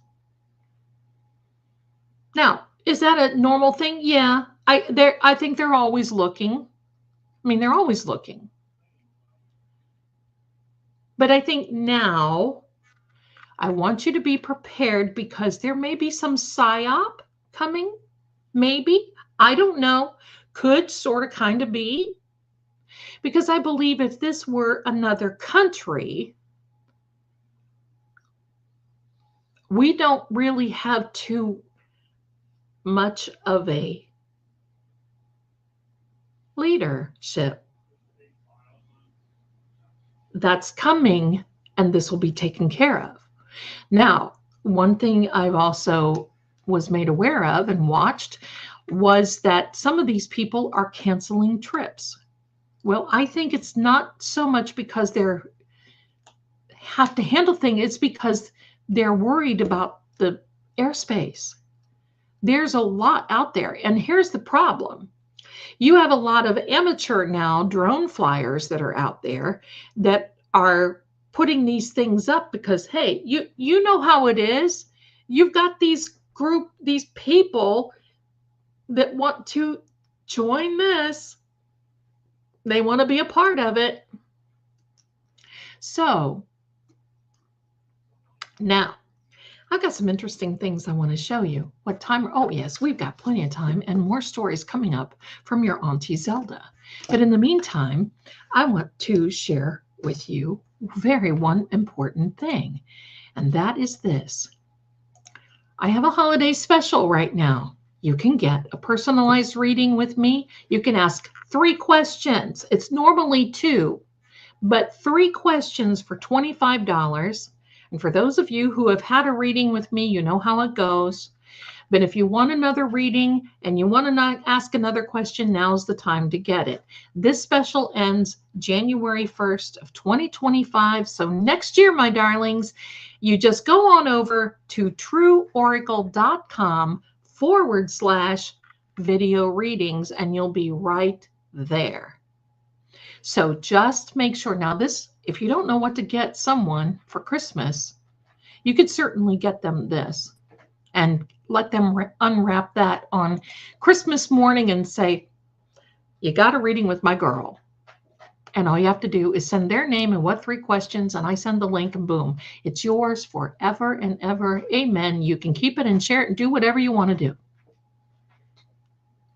Now, is that a normal thing? Yeah, I think they're always looking. I mean, they're always looking. But I think now I want you to be prepared because there may be some psyop coming. Maybe. I don't know. Could sort of kind of be. Because I believe if this were another country, we don't really have too much of a leadership that's coming, and this will be taken care of. Now, one thing I've also was made aware of and watched was that some of these people are canceling trips. Well, I think it's not so much because they're have to handle things, it's because they're worried about the airspace. There's a lot out there. And here's the problem. You have a lot of amateur now drone flyers that are out there that are putting these things up because, hey, you know how it is. You've got these people that want to join this. They want to be a part of it. So now I've got some interesting things I want to show you. What time? Oh, yes, we've got plenty of time and more stories coming up from your Auntie Zelda. But in the meantime, I want to share with you one important thing, and that is this. I have a holiday special right now. You can get a personalized reading with me. You can ask 3 questions. It's normally 2, but 3 questions for $25. And for those of you who have had a reading with me, you know how it goes. But if you want another reading and you want to ask another question, now's the time to get it. This special ends January 1st of 2025. So next year, my darlings, you just go on over to trueoracle.com/video readings and you'll be right there. So just make sure. Now this, if you don't know what to get someone for Christmas, you could certainly get them this and let them unwrap that on Christmas morning and say, you got a reading with my girl. And all you have to do is send their name and what 3 questions, and I send the link and boom, it's yours forever and ever. Amen. You can keep it and share it and do whatever you want to do.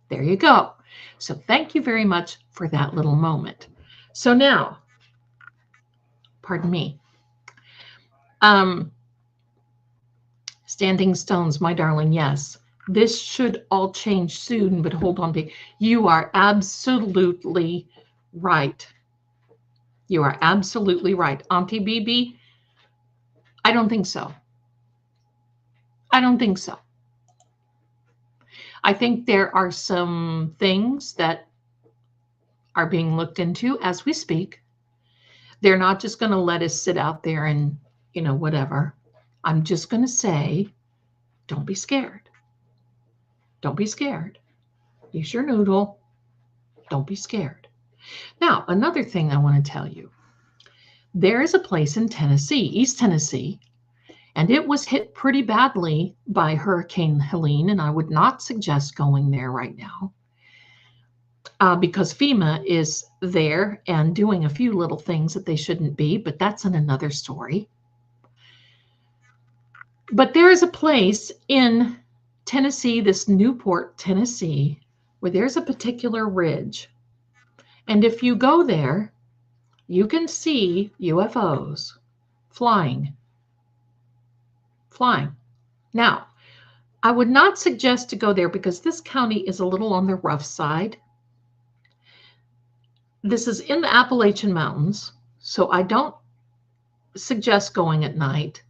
There you go. So thank you very much for that little moment. So now, pardon me. Standing stones, my darling, yes. This should all change soon, but hold on. You are absolutely right. You are absolutely right. Auntie BB, I don't think so. I don't think so. I think there are some things that are being looked into as we speak. They're not just going to let us sit out there and, whatever. I'm just going to say, don't be scared. Don't be scared. Use your noodle. Don't be scared. Now, another thing I want to tell you. There is a place in Tennessee, East Tennessee, and it was hit pretty badly by Hurricane Helene, and I would not suggest going there right now because FEMA is there and doing a few little things that they shouldn't be, but that's in another story. But there is a place in Tennessee, this Newport, Tennessee, where there's a particular ridge. And if you go there, you can see UFOs flying. Now, I would not suggest to go there because this county is a little on the rough side. This is in the Appalachian Mountains, so I don't suggest going at night.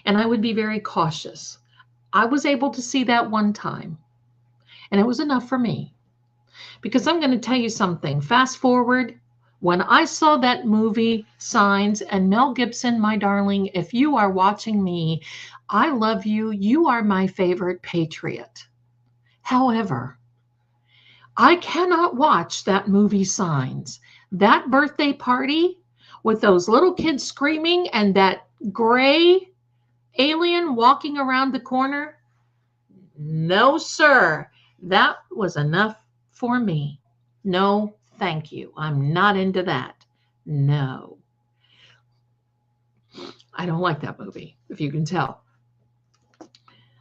And I would be very cautious. I was able to see that one time, and it was enough for me. Because I'm going to tell you something. Fast forward, when I saw that movie, Signs, and Mel Gibson, my darling, if you are watching me, I love you. You are my favorite patriot. However, I cannot watch that movie, Signs. That birthday party with those little kids screaming and that gray alien walking around the corner? No, sir. That was enough for me. No, thank you. I'm not into that. No. I don't like that movie, if you can tell.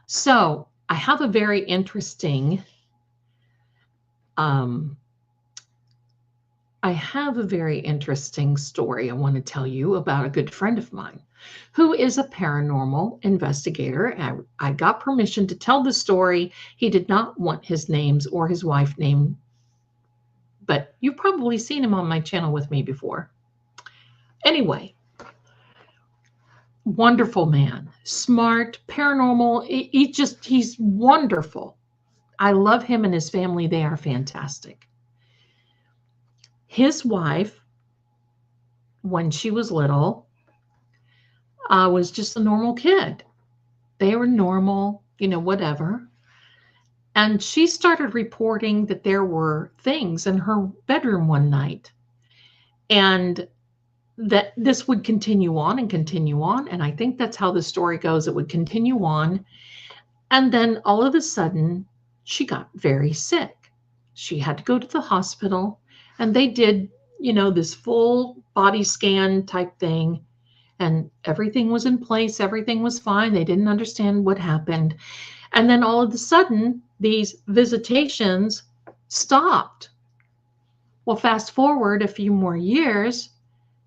So I have a very interesting story I want to tell you about a good friend of mine who is a paranormal investigator. I got permission to tell the story. He did not want his names or his wife's name, but you've probably seen him on my channel with me before. Anyway, wonderful man, smart, paranormal. He's wonderful. I love him and his family. They are fantastic. His wife, when she was little, was just a normal kid. They were normal, whatever. And she started reporting that there were things in her bedroom one night. And that this would continue on and continue on. And I think that's how the story goes. It would continue on. And then all of a sudden, she got very sick. She had to go to the hospital. And they did, this full body scan type thing. And everything was in place. Everything was fine. They didn't understand what happened. And then all of a sudden, these visitations stopped. Well, fast forward a few more years,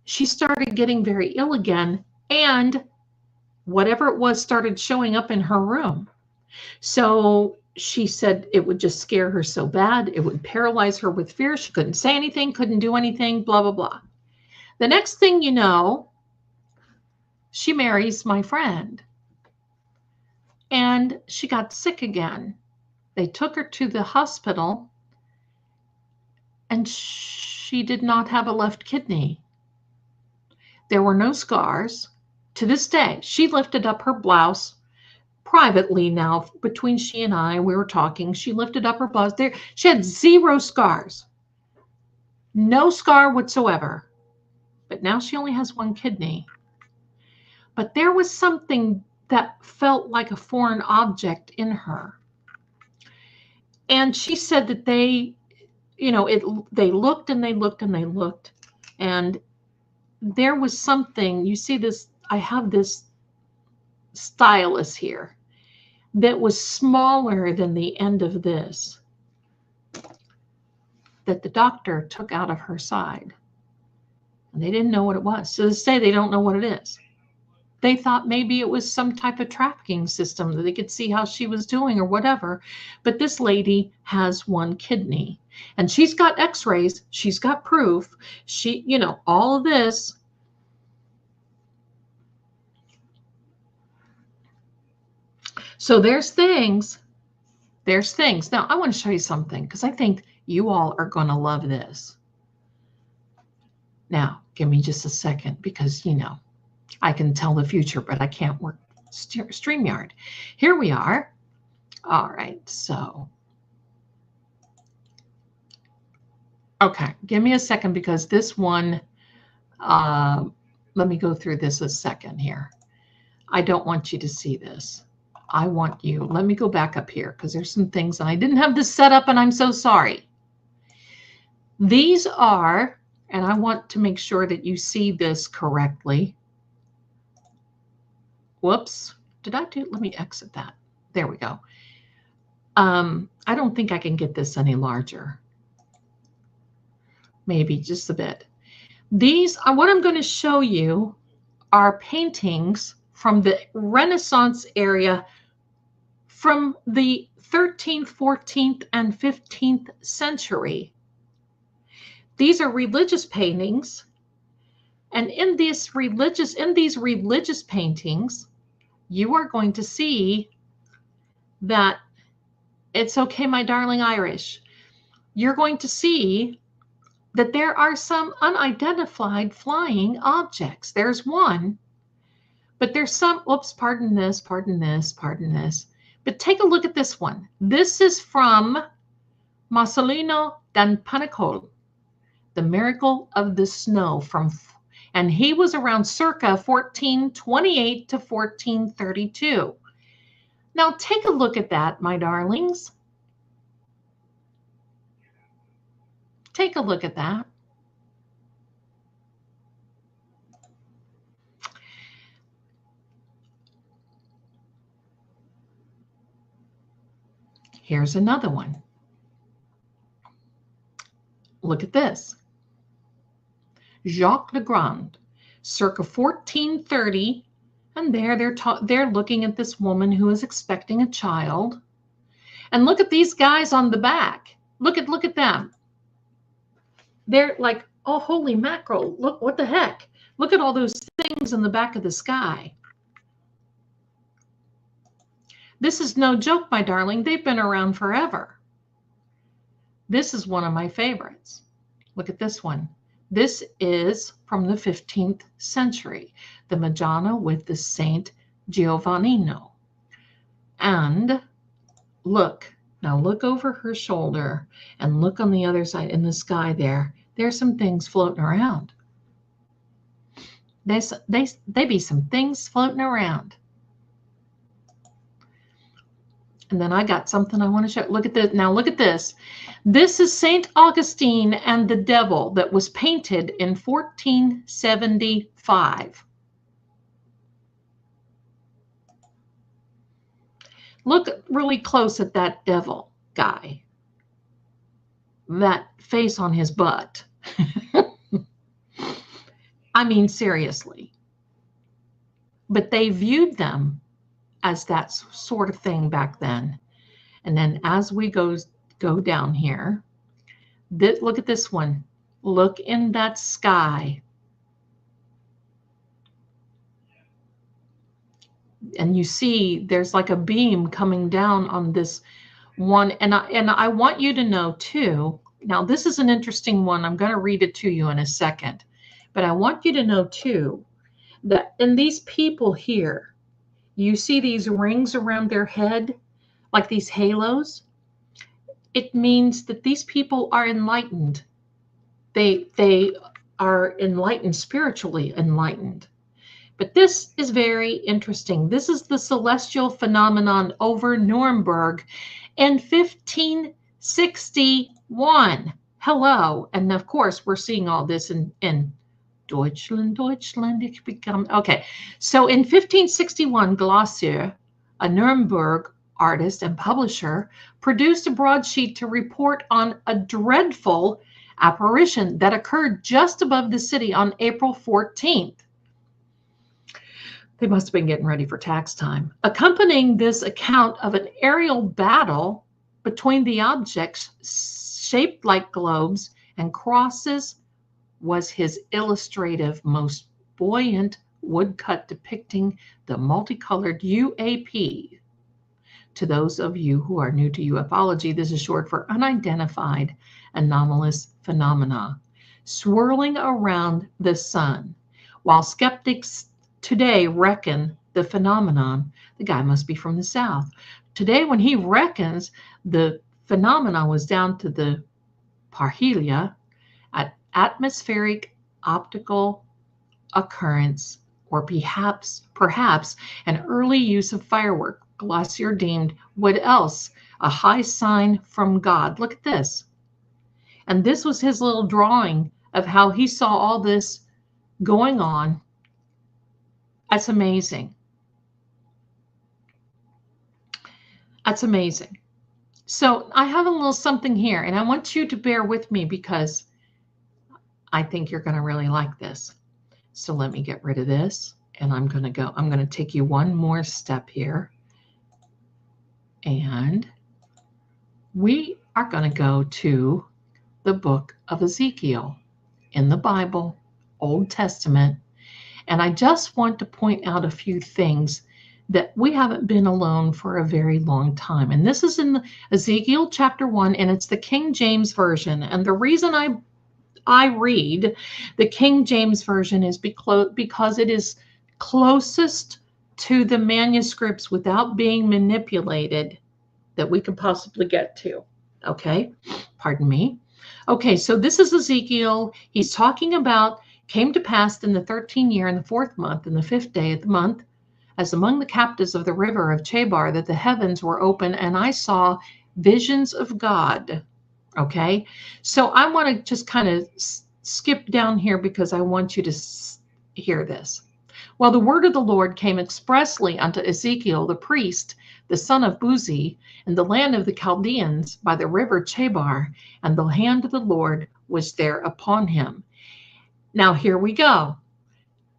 she started getting very ill again. And whatever it was started showing up in her room. So she said it would just scare her so bad. It would paralyze her with fear. She couldn't say anything, couldn't do anything, blah, blah, blah. The next thing you know, she marries my friend. And she got sick again. They took her to the hospital. And she did not have a left kidney. There were no scars. To this day, she lifted up her blouse privately now, between she and I, we were talking. She lifted up her blouse. She had 0 scars. No scar whatsoever. But now she only has 1 kidney. But there was something that felt like a foreign object in her. And she said that they looked and they looked and they looked. And there was something, you see this, I have this stylus here that was smaller than the end of this, that the doctor took out of her side. And they didn't know what it was. So they say they don't know what it is. They thought maybe it was some type of tracking system that they could see how she was doing or whatever. But this lady has 1 kidney. And she's got x-rays. She's got proof. She, all of this. So there's things. Now, I want to show you something because I think you all are going to love this. Now, give me just a second because, I can tell the future, but I can't work StreamYard. Here we are. All right, so. Okay, give me a second because this one, let me go through this a second here. I don't want you to see this. I want you, let me go back up here because there's some things and I didn't have this set up and I'm so sorry. These are, and I want to make sure that you see this correctly. Whoops, let me exit that. There we go. I don't think I can get this any larger. Maybe just a bit. These are what I'm going to show you are paintings from the Renaissance area from the 13th, 14th, and 15th century. These are religious paintings. And in these religious paintings, you are going to see that it's okay, my darling Irish. You're going to see that there are some unidentified flying objects. There's one, but there's some, oops, pardon this. But take a look at this one. This is from Masolino dan Panicol, The Miracle of the Snow from And he was around circa 1428 to 1432. Now take a look at that, my darlings. Take a look at that. Here's another one. Look at this. Jacques Le Grand, circa 1430, and they're looking at this woman who is expecting a child. And look at these guys on the back. Look at them. They're like, oh, holy mackerel. Look, what the heck? Look at all those things in the back of the sky. This is no joke, my darling. They've been around forever. This is one of my favorites. Look at this one. This is from the 15th century, the Madonna with the Saint Giovannino. And look, now look over her shoulder and look on the other side in the sky there. There's some things floating around. They be some things floating around. And then I got something I want to show. Look at this. Now look at this. This is St. Augustine and the Devil that was painted in 1475. Look really close at that devil guy. That face on his butt. I mean, seriously. But they viewed them as that sort of thing back then. And then as we go down here, look at this one. Look in that sky. And you see there's like a beam coming down on this one. And I want you to know too, now this is an interesting one. I'm going to read it to you in a second. But I want you to know too, that in these people here, you see these rings around their head, like these halos. It means that these people are enlightened. They are enlightened, spiritually enlightened. But this is very interesting. This is the celestial phenomenon over Nuremberg in 1561. Hello. And of course, we're seeing all this in Deutschland, it become, okay. So in 1561, Glaucier, a Nuremberg artist and publisher, produced a broadsheet to report on a dreadful apparition that occurred just above the city on April 14th. They must have been getting ready for tax time. Accompanying this account of an aerial battle between the objects shaped like globes and crosses was his illustrative, most buoyant woodcut depicting the multicolored UAP. To those of you who are new to ufology, this is short for unidentified anomalous phenomena, swirling around the sun. While skeptics today reckon the phenomenon, the guy must be from the south. Today, when he reckons the phenomenon was down to the parhelia, at atmospheric optical occurrence, or perhaps an early use of firework, Glaucier deemed what else a high sign from God. Look at this. And this was his little drawing of how he saw all this going on. That's amazing. That's amazing. So I have a little something here, and I want you to bear with me because I think you're going to really like this. So let me get rid of this, and I'm going to take you one more step here. And we are going to go to the book of Ezekiel in the Bible, Old Testament. And I just want to point out a few things that we haven't been alone for a very long time. And this is in Ezekiel chapter 1, and it's the King James Version. And the reason I read the King James Version is because it is closest to the manuscripts without being manipulated that we could possibly get to. Okay, pardon me. Okay, so this is Ezekiel. He's talking about came to pass in the 13th year, in the 4th month, in the 5th day of the month, as among the captives of the river of Chebar, that the heavens were open, and I saw visions of God. Okay, so I want to just kind of skip down here because I want you to hear this. Well, the word of the Lord came expressly unto Ezekiel the priest, the son of Buzi, in the land of the Chaldeans by the river Chebar, and the hand of the Lord was there upon him. Now here we go.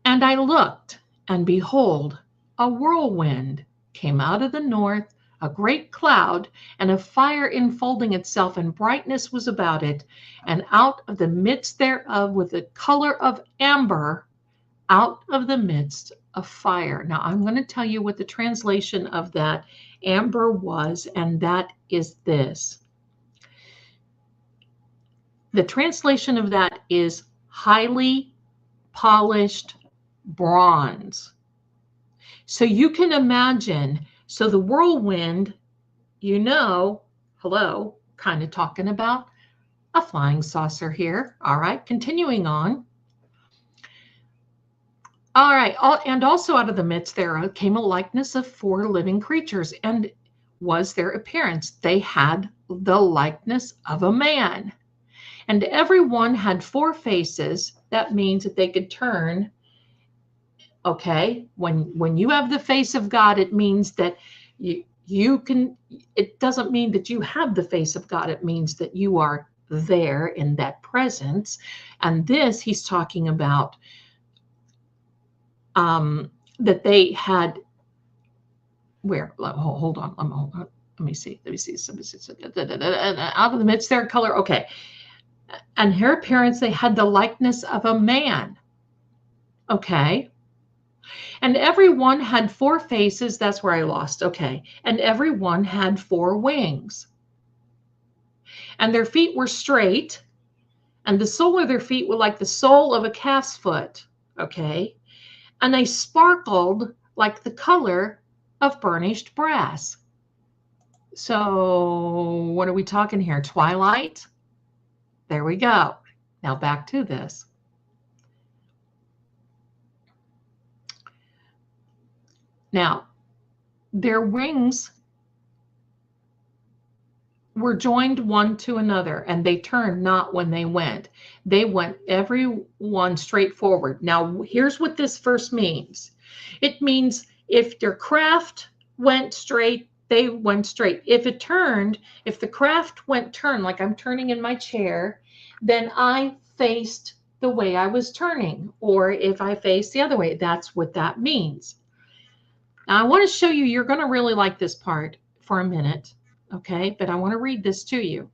And I looked, and behold, a whirlwind came out of the north, a great cloud, and a fire enfolding itself, and brightness was about it, and out of the midst thereof with the color of amber, out of the midst of fire. Now I'm going to tell you what the translation of that amber was, and that is this. The translation of that is highly polished bronze. So you can imagine, so the whirlwind, you know, hello, kind of talking about a flying saucer here. All right, continuing on. All right, and also out of the midst thereof came a likeness of 4 living creatures, and was their appearance. They had the likeness of a man, and every one had 4 faces. That means that they could turn. Okay, when you have the face of God, it means that you can. It doesn't mean that you have the face of God. It means that you are there in that presence. And this, he's talking about that they had. Where? Hold on. Let me see. Out of the midst their color. Okay, and her appearance, they had the likeness of a man. Okay. And every one had 4 faces. That's where I lost. Okay. And every one had 4 wings. And their feet were straight. And the sole of their feet were like the sole of a calf's foot. Okay. And they sparkled like the color of burnished brass. So what are we talking here? Twilight? There we go. Now back to this. Now, their wings were joined one to another, and they turned not when they went. They went every one straight forward. Now, here's what this verse means. It means if their craft went straight, they went straight. If it turned, if the craft went turn, like I'm turning in my chair, then I faced the way I was turning. Or if I faced the other way, that's what that means. Now, I want to show you, you're going to really like this part for a minute, okay? But I want to read this to you.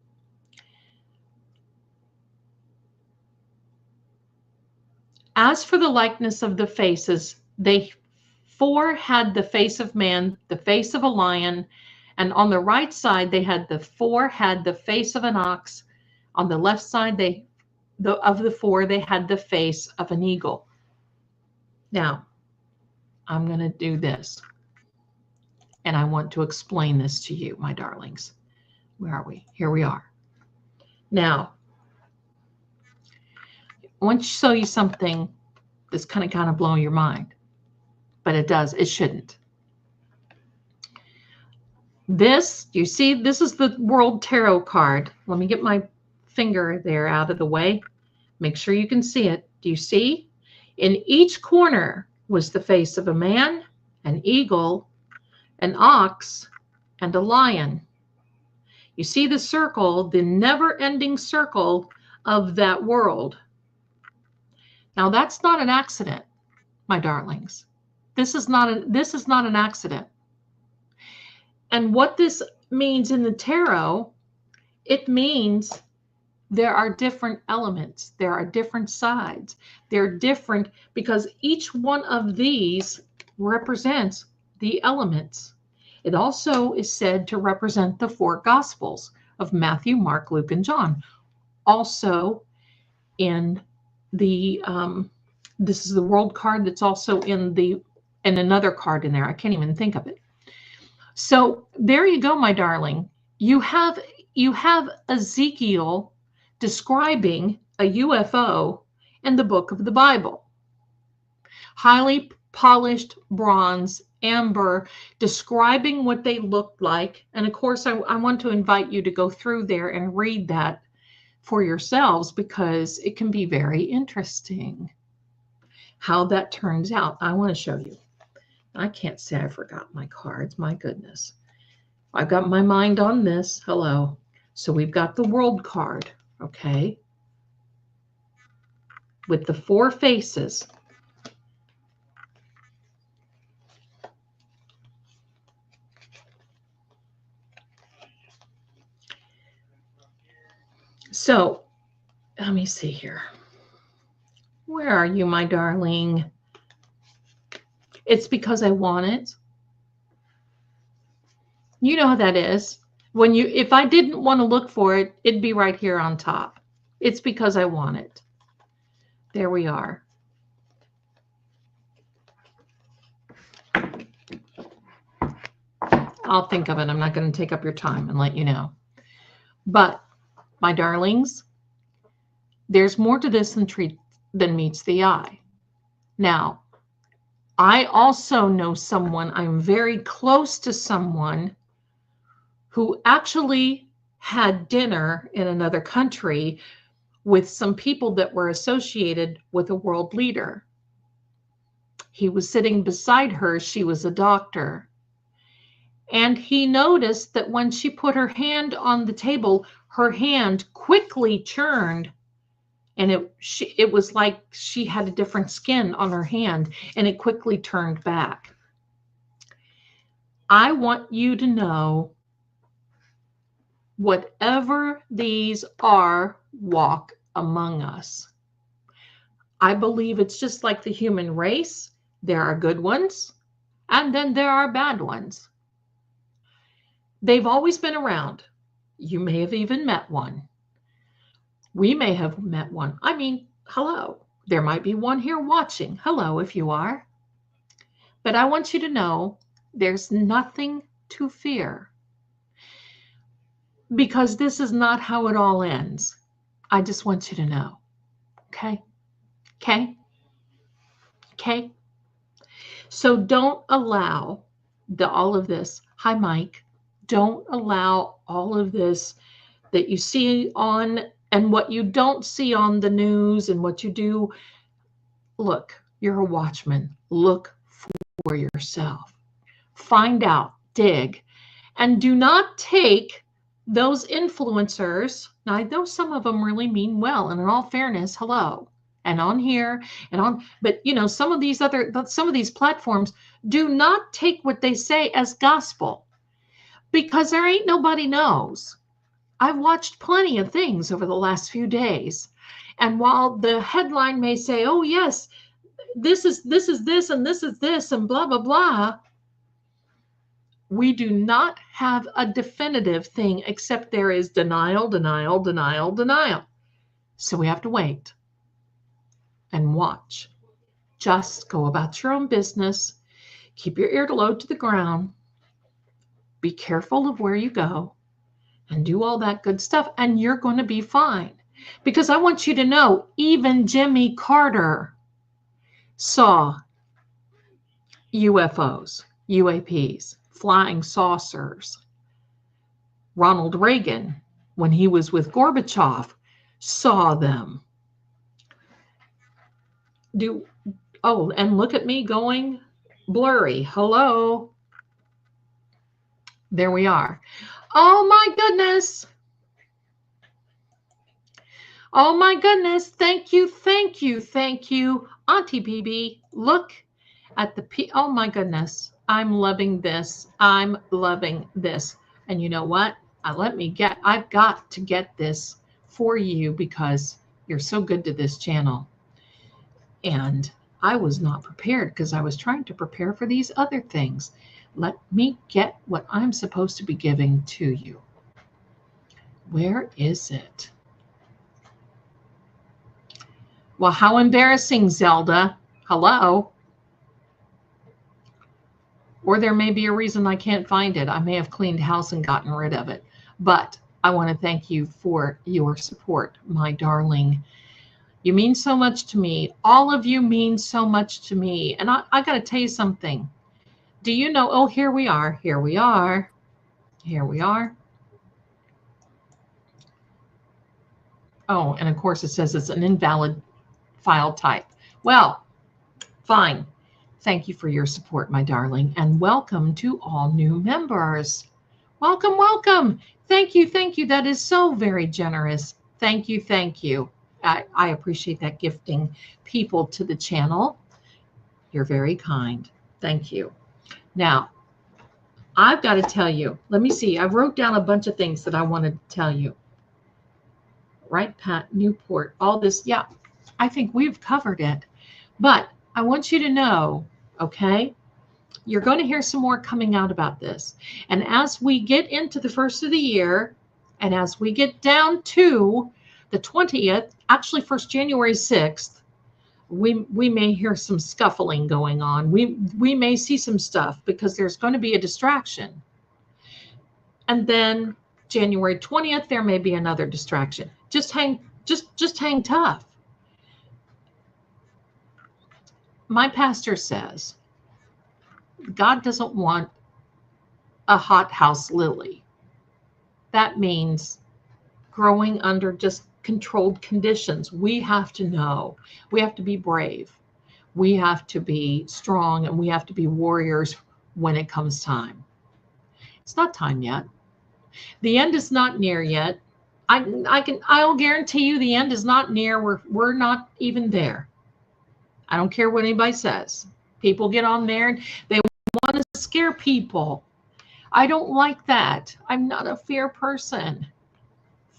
As for the likeness of the faces, they 4 had the face of man, the face of a lion, and on the right side they had the 4 had the face of an ox. On the left side of the 4 they had the face of an eagle. Now, I'm going to do this, and I want to explain this to you, my darlings. Where are we? Here we are. Now, I want to show you something that's kind of blow your mind, but it does. It shouldn't. This, you see, this is the World Tarot card. Let me get my finger there out of the way. Make sure you can see it. Do you see? In each corner was the face of a man, an eagle, an ox, and a lion. You see the circle, the never-ending circle of that world. Now that's not an accident, my darlings. This is not an accident. And what this means in the tarot, it means there are different elements. There are different sides. They're different because each one of these represents the elements. It also is said to represent the 4 Gospels of Matthew, Mark, Luke, and John. Also in the, this is the world card that's also in another card in there. I can't even think of it. So there you go, my darling. You have Ezekiel describing a UFO, and the book of the Bible. Highly polished bronze, amber, describing what they looked like. And of course, I want to invite you to go through there and read that for yourselves, because it can be very interesting how that turns out. I want to show you. I can't say I forgot my cards. My goodness. I've got my mind on this. Hello. So we've got the world card, okay, with the 4 faces. So let me see here. Where are you, my darling? It's because I want it. You know how that is. If I didn't want to look for it, it'd be right here on top. It's because I want it. There we are. I'll think of it. I'm not going to take up your time and let you know. But, my darlings, there's more to this than meets the eye. Now, I also know someone, I'm very close to someone who actually had dinner in another country with some people that were associated with a world leader. He was sitting beside her. She was a doctor. And he noticed that when she put her hand on the table, her hand quickly churned. And it was like she had a different skin on her hand, and it quickly turned back. I want you to know, whatever these are, walk among us. I believe it's just like the human race. There are good ones, and then there are bad ones. They've always been around. You may have even met one. We may have met one. I mean, hello. There might be one here watching. Hello, if you are. But I want you to know there's nothing to fear, because this is not how it all ends. I just want you to know. Okay? Okay? Okay? So don't allow all of this. Hi, Mike. Don't allow all of this that you see on, and what you don't see on the news, and what you do. Look, you're a watchman. Look for yourself. Find out, dig, and do not take those influencers. Now, I know some of them really mean well, and in all fairness, hello, and on here and on, but some of these platforms, do not take what they say as gospel, because there ain't nobody knows. I've watched plenty of things over the last few days, and while the headline may say, oh yes, this is this, and this is this, and blah blah blah, we do not have a definitive thing, except there is denial, denial, denial, denial. So we have to wait and watch. Just go about your own business. Keep your ear low to the ground. Be careful of where you go, and do all that good stuff, and you're going to be fine. Because I want you to know, even Jimmy Carter saw UFOs, UAPs, flying saucers. Ronald Reagan, when he was with Gorbachev, saw them. And look at me going blurry. Hello. There we are. Oh my goodness. Oh my goodness. Thank you, thank you, thank you. Auntie BB, look at oh my goodness. I'm loving this. I'm loving this. And you know what? I've got to get this for you, because you're so good to this channel. And I was not prepared, because I was trying to prepare for these other things. Let me get what I'm supposed to be giving to you. Where is it? Well, how embarrassing, Zelda. Hello. Or there may be a reason I can't find it. I may have cleaned house and gotten rid of it. But I want to thank you for your support, my darling. You mean so much to me. All of you mean so much to me. And I got to tell you something. Do you know? Oh, here we are. Here we are. Here we are. Oh, and of course it says it's an invalid file type. Well, fine. Thank you for your support, my darling, and welcome to all new members. Welcome, welcome. Thank you, thank you. That is so very generous. Thank you, thank you. I appreciate that, gifting people to the channel. You're very kind. Thank you. Now, I've got to tell you, let me see. I wrote down a bunch of things that I wanted to tell you. Right, Pat, Newport, all this. Yeah, I think we've covered it. But I want you to know, okay, you're going to hear some more coming out about this. And as we get into the first of the year, and as we get down to the 20th, actually first January 6th, we may hear some scuffling going on. We may see some stuff because there's going to be a distraction. And then January 20th, there may be another distraction. Just hang tough. My pastor says, God doesn't want a hothouse lily. That means growing under just controlled conditions. We have to know. We have to be brave. We have to be strong, and we have to be warriors when it comes time. It's not time yet. The end is not near yet. I'll guarantee you the end is not near. We're not even there. I don't care what anybody says. People get on there and they want to scare people. I don't like that. I'm not a fear person.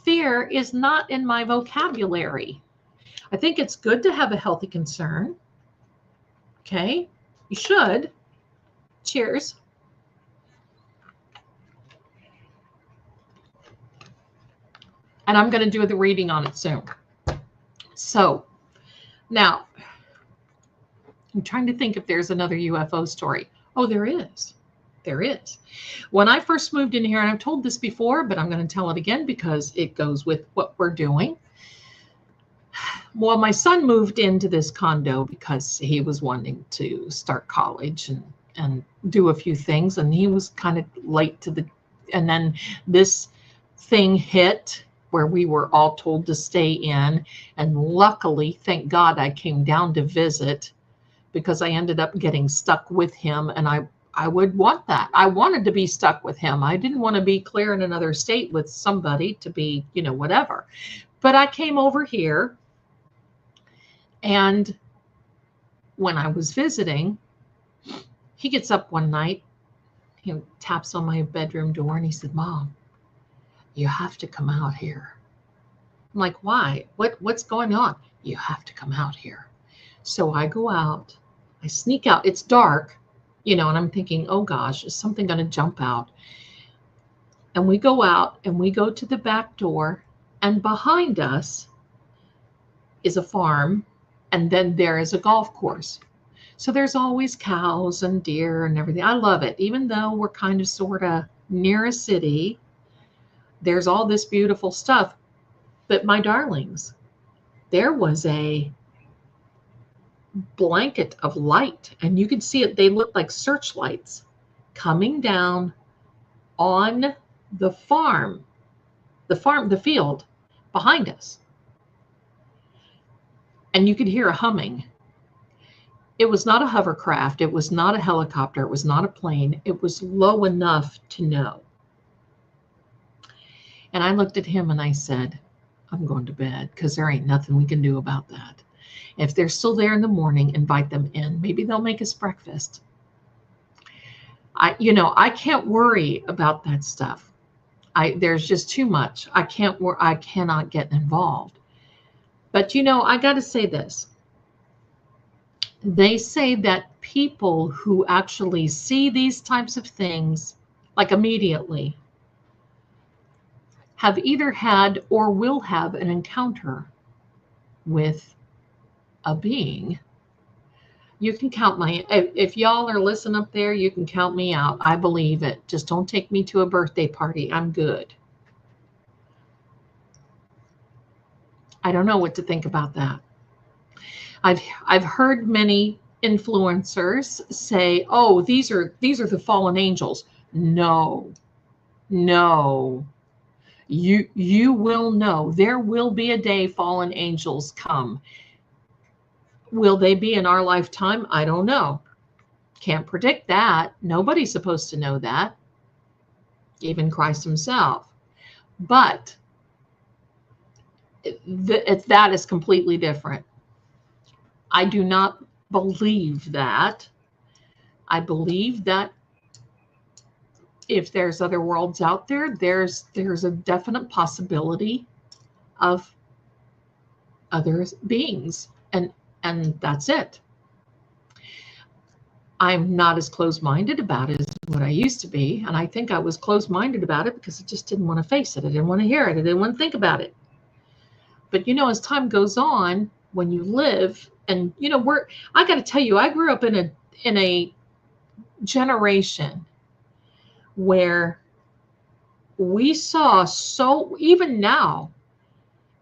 Fear is not in my vocabulary. I think it's good to have a healthy concern. Okay? You should. Cheers. And I'm going to do the reading on it soon. So, now, I'm trying to think if there's another UFO story. Oh, there is. There is. When I first moved in here, and I've told this before, but I'm going to tell it again because it goes with what we're doing. Well, my son moved into this condo because he was wanting to start college and do a few things, and he was kind of late to the, and then this thing hit where we were all told to stay in. And luckily, thank God, I came down to visit because I ended up getting stuck with him. And I would want that. I wanted to be stuck with him. I didn't want to be clear in another state with somebody to be, whatever. But I came over here, and when I was visiting, he gets up one night, he taps on my bedroom door, and he said, "Mom, you have to come out here." I'm like, "Why? What's going on?" "You have to come out here." So I go out, I sneak out. It's dark, and I'm thinking, oh gosh, is something going to jump out? And we go out and we go to the back door, and behind us is a farm, and then there is a golf course. So there's always cows and deer and everything. I love it. Even though we're kind of sort of near a city, there's all this beautiful stuff. But my darlings, there was a blanket of light, and you could see it. They looked like searchlights coming down on the farm, the field behind us. And you could hear a humming. It was not a hovercraft. It was not a helicopter. It was not a plane. It was low enough to know. And I looked at him and I said, "I'm going to bed because there ain't nothing we can do about that. If they're still there in the morning, invite them in. Maybe they'll make us breakfast." I can't worry about that stuff. There's just too much. I cannot get involved. But I got to say this. They say that people who actually see these types of things, like immediately, have either had or will have an encounter with a being. You can count if y'all are listening up there, you can count me out. I believe it. Just don't take me to a birthday party. I'm good. I don't know what to think about that. I've heard many influencers say, "Oh, these are the fallen angels." No, no. You will know. There will be a day fallen angels come. Will they be in our lifetime? I don't know. Can't predict that. Nobody's supposed to know that, even Christ himself. But that is completely different. I do not believe that. I believe that if there's other worlds out there, there's a definite possibility of other beings, and that's it. I'm not as closed-minded about it as what I used to be, and I think I was closed-minded about it because I just didn't want to face it. I didn't want to hear it. I didn't want to think about it. But as time goes on, when you live, and I got to tell you, I grew up in a generation where we saw, so even now,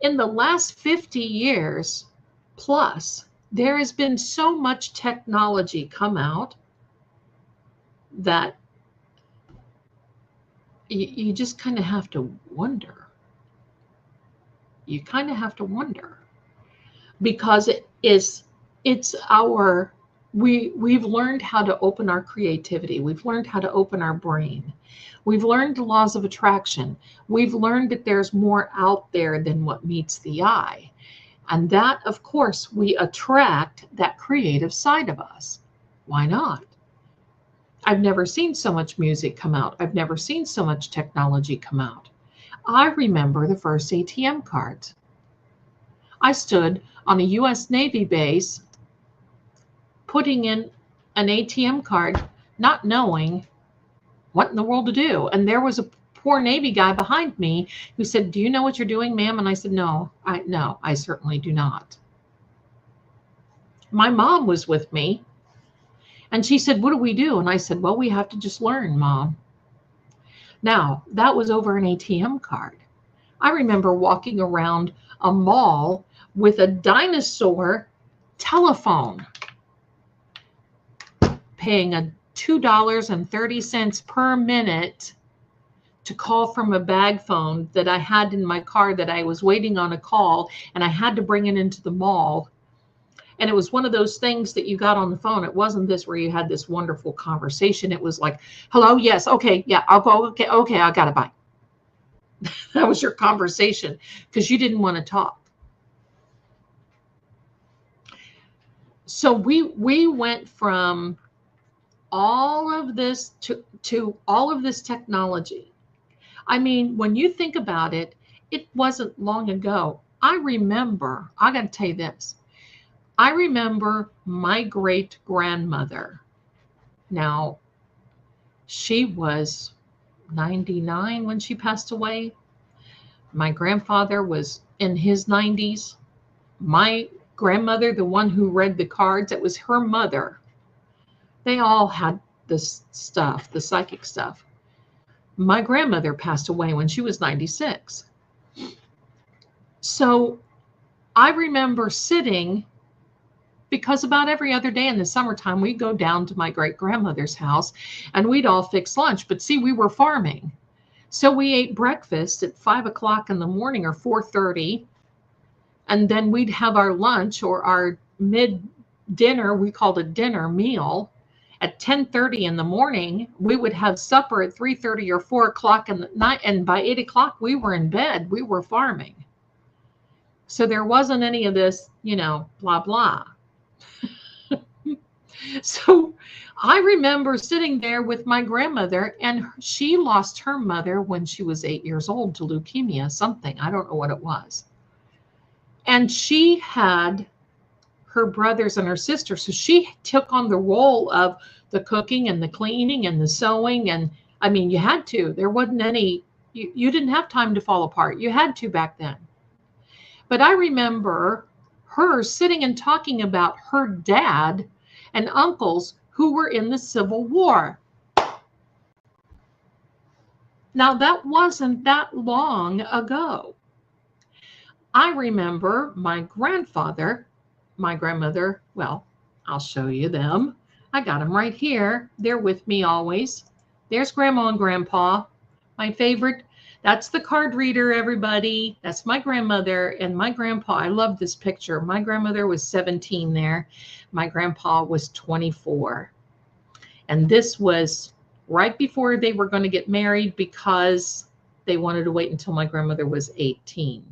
in the last 50 years plus, there has been so much technology come out that you just kind of have to wonder. You kind of have to wonder, because we've learned how to open our creativity. We've learned how to open our brain. We've learned the laws of attraction. We've learned that there's more out there than what meets the eye. And that, of course, we attract that creative side of us. Why not? I've never seen so much music come out. I've never seen so much technology come out. I remember the first ATM cards. I stood on a U.S. Navy base putting in an ATM card, not knowing what in the world to do. And there was a poor Navy guy behind me who said, "Do you know what you're doing, ma'am?" And I said, No, I certainly do not. My mom was with me, and she said, "What do we do?" And I said, "Well, we have to just learn, Mom." Now, that was over an ATM card. I remember walking around a mall with a dinosaur telephone, paying a $2.30 per minute to call from a bag phone that I had in my car, that I was waiting on a call, and I had to bring it into the mall. And it was one of those things that you got on the phone. It wasn't this where you had this wonderful conversation. It was like, "Hello, yes, okay, yeah, I'll go, okay, I gotta buy." That was your conversation, because you didn't want to talk. So we went from all of this to all of this technology. I mean, when you think about it, it wasn't long ago. I got to tell you this. I remember my great-grandmother. Now, she was 99 when she passed away. My grandfather was in his 90s. My grandmother, the one who read the cards, it was her mother. They all had this stuff, the psychic stuff. My grandmother passed away when she was 96. So I remember sitting, because about every other day in the summertime, we'd go down to my great-grandmother's house and we'd all fix lunch. But see, we were farming. So we ate breakfast at 5 o'clock in the morning or 4:30. And then we'd have our lunch or our mid-dinner, we called it dinner meal, at 10:30 in the morning. We would have supper at 3:30 or 4 o'clock in the night. And by 8 o'clock, we were in bed. We were farming. So there wasn't any of this, blah, blah. So I remember sitting there with my grandmother, and she lost her mother when she was 8 years old to leukemia, something. I don't know what it was. And she had her brothers and her sister. So she took on the role of the cooking and the cleaning and the sewing. And I mean, you had to. There wasn't any, you didn't have time to fall apart. You had to back then. But I remember her sitting and talking about her dad and uncles who were in the Civil War. Now, that wasn't that long ago. I remember my grandfather my grandmother, well, I'll show you them. I got them right here. They're with me always. There's Grandma and Grandpa. My favorite. That's the card reader, everybody. That's my grandmother and my grandpa. I love this picture. My grandmother was 17 there. My grandpa was 24. And this was right before they were going to get married because they wanted to wait until my grandmother was 18.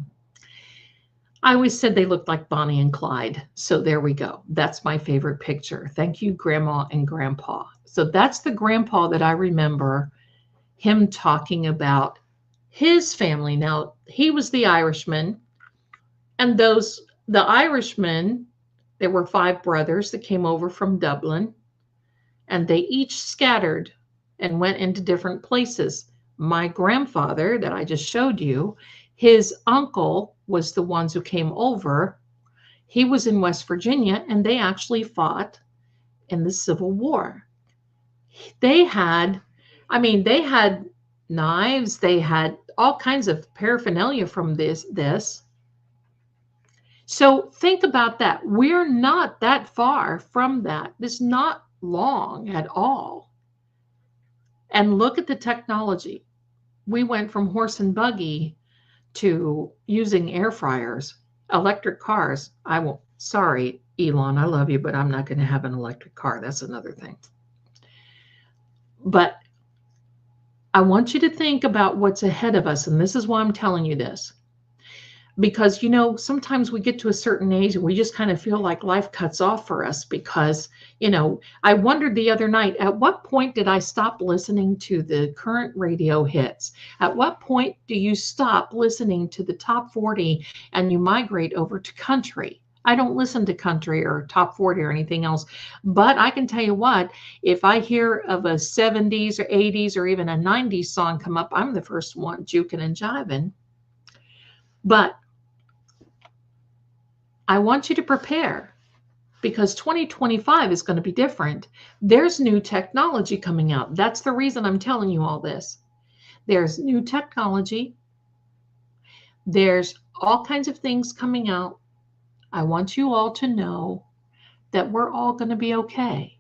I always said they looked like Bonnie and Clyde. So there we go. That's my favorite picture. Thank you, Grandma and Grandpa. So that's the grandpa that I remember him talking about his family. Now, he was the Irishman, and the Irishmen, there were 5 brothers that came over from Dublin, and they each scattered and went into different places. My grandfather that I just showed you, his uncle was the ones who came over. He was in West Virginia, and they actually fought in the Civil War. They had knives, they had all kinds of paraphernalia from this. So think about that. We're not that far from that. It's not long at all. And look at the technology. We went from horse and buggy to using air fryers, electric cars. Sorry, Elon, I love you, but I'm not going to have an electric car. That's another thing. But I want you to think about what's ahead of us. And this is why I'm telling you this. Because, sometimes we get to a certain age and we just kind of feel like life cuts off for us because, I wondered the other night, at what point did I stop listening to the current radio hits? At what point do you stop listening to the top 40 and you migrate over to country? I don't listen to country or top 40 or anything else, but I can tell you what, if I hear of a 70s or 80s or even a 90s song come up, I'm the first one juking and jiving. But I want you to prepare because 2025 is going to be different. There's new technology coming out. That's the reason I'm telling you all this. There's new technology. There's all kinds of things coming out. I want you all to know that we're all going to be okay.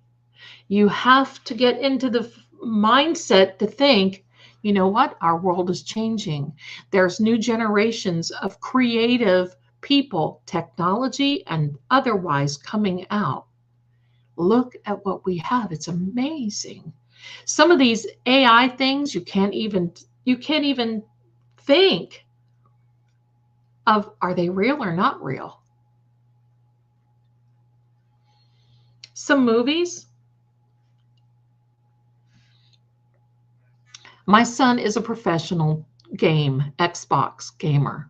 You have to get into the mindset to think, you know what? Our world is changing. There's new generations of creative people, technology and otherwise coming out. Look at what we have. It's amazing. Some of these AI things you can't even think of, are they real or not real? Some movies. My son is a professional Xbox gamer.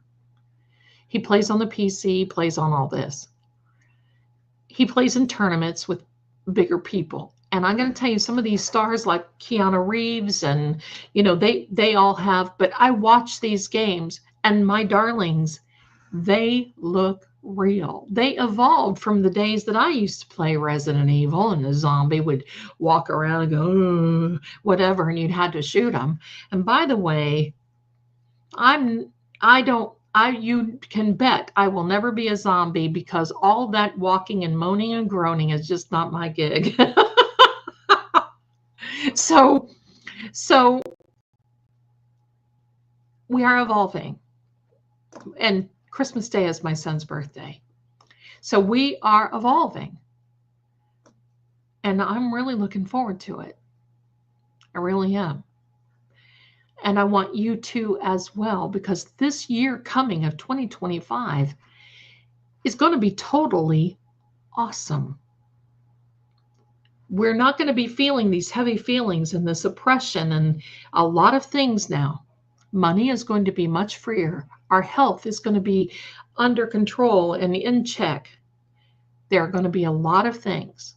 He plays on the PC, plays on all this. He plays in tournaments with bigger people. And I'm going to tell you, some of these stars like Keanu Reeves and, they all have, but I watch these games and my darlings, they look real. They evolved from the days that I used to play Resident Evil and the zombie would walk around and go, whatever, and you'd had to shoot them. And by the way, you can bet I will never be a zombie because all that walking and moaning and groaning is just not my gig. So we are evolving. And Christmas Day is my son's birthday. So we are evolving. And I'm really looking forward to it. I really am. And I want you to as well, because this year coming of 2025 is going to be totally awesome. We're not going to be feeling these heavy feelings and this oppression and a lot of things now. Money is going to be much freer. Our health is going to be under control and in check. There are going to be a lot of things.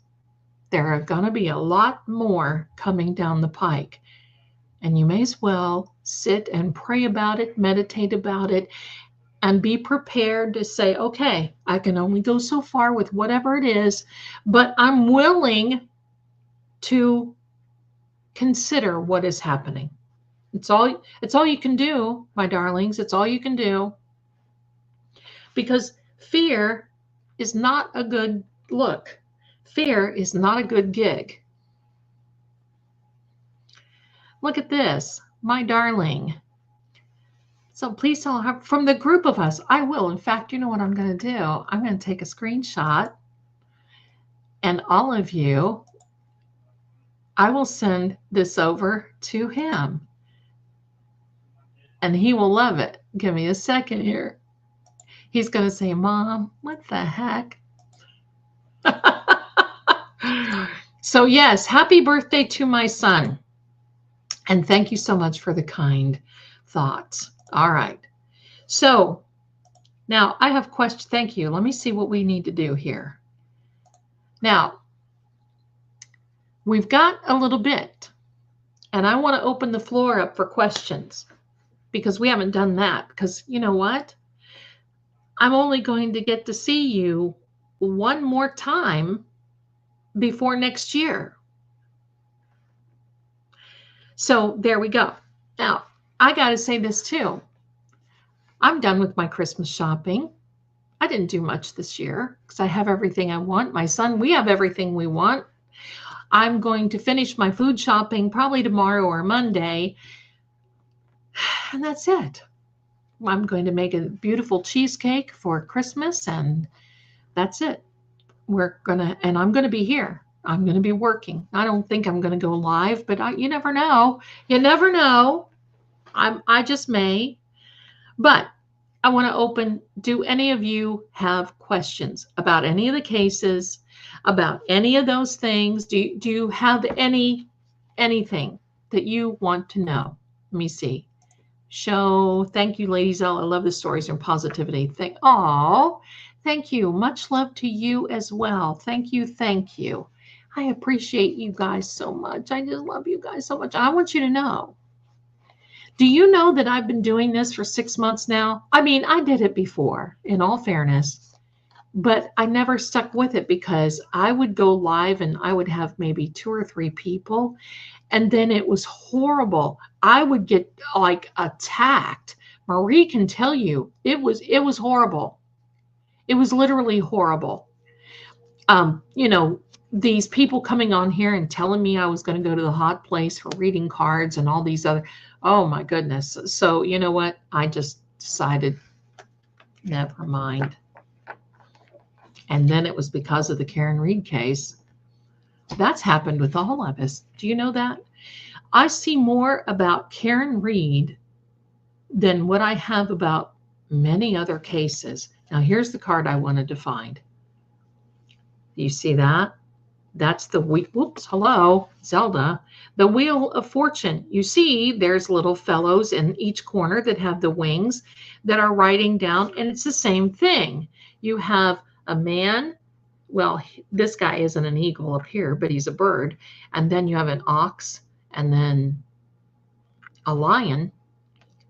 There are going to be a lot more coming down the pike. And you may as well sit and pray about it, meditate about it, and be prepared to say, okay, I can only go so far with whatever it is, but I'm willing to consider what is happening. It's all you can do, my darlings. It's all you can do. Because fear is not a good look. Fear is not a good gig. Look at this, my darling. So please tell her from the group of us. I will. In fact, you know what I'm going to do? I'm going to take a screenshot, and all of you, I will send this over to him, and he will love it. Give me a second here. He's going to say, Mom, what the heck? So yes, happy birthday to my son. And thank you so much for the kind thoughts. All right. So now I have questions. Thank you. Let me see what we need to do here. Now, we've got a little bit, and I want to open the floor up for questions because we haven't done that. Because you know what? I'm only going to get to see you one more time before next year. So there we go. Now, I got to say this too. I'm done with my Christmas shopping. I didn't do much this year because I have everything I want. My son, we have everything we want. I'm going to finish my food shopping probably tomorrow or Monday. And that's it. I'm going to make a beautiful cheesecake for Christmas, and that's it. And I'm going to be here. I'm going to be working. I don't think I'm going to go live, but you never know. You never know. I just may. But I want to do any of you have questions about any of the cases, about any of those things? Do you have anything that you want to know? Let me see. Show. Thank you, ladies. I love the stories and positivity. Thank you. Much love to you as well. Thank you. Thank you. I appreciate you guys so much. I just love you guys so much. I want you to know. Do you know that I've been doing this for 6 months now? I mean, I did it before, in all fairness, but I never stuck with it because I would go live and I would have maybe 2 or 3 people. And then it was horrible. I would get like attacked. Marie can tell you it was horrible. It was literally horrible. These people coming on here and telling me I was going to go to the hot place for reading cards and all these other, oh my goodness. So you know what? I just decided, never mind. And then it was because of the Karen Reed case. That's happened with all of us. Do you know that? I see more about Karen Reed than what I have about many other cases. Now here's the card I wanted to find. You see that? That's the hello, Zelda. The Wheel of Fortune. You see, there's little fellows in each corner that have the wings that are writing down, and it's the same thing. You have a man. Well, this guy isn't an eagle up here, but he's a bird. And then you have an ox and then a lion.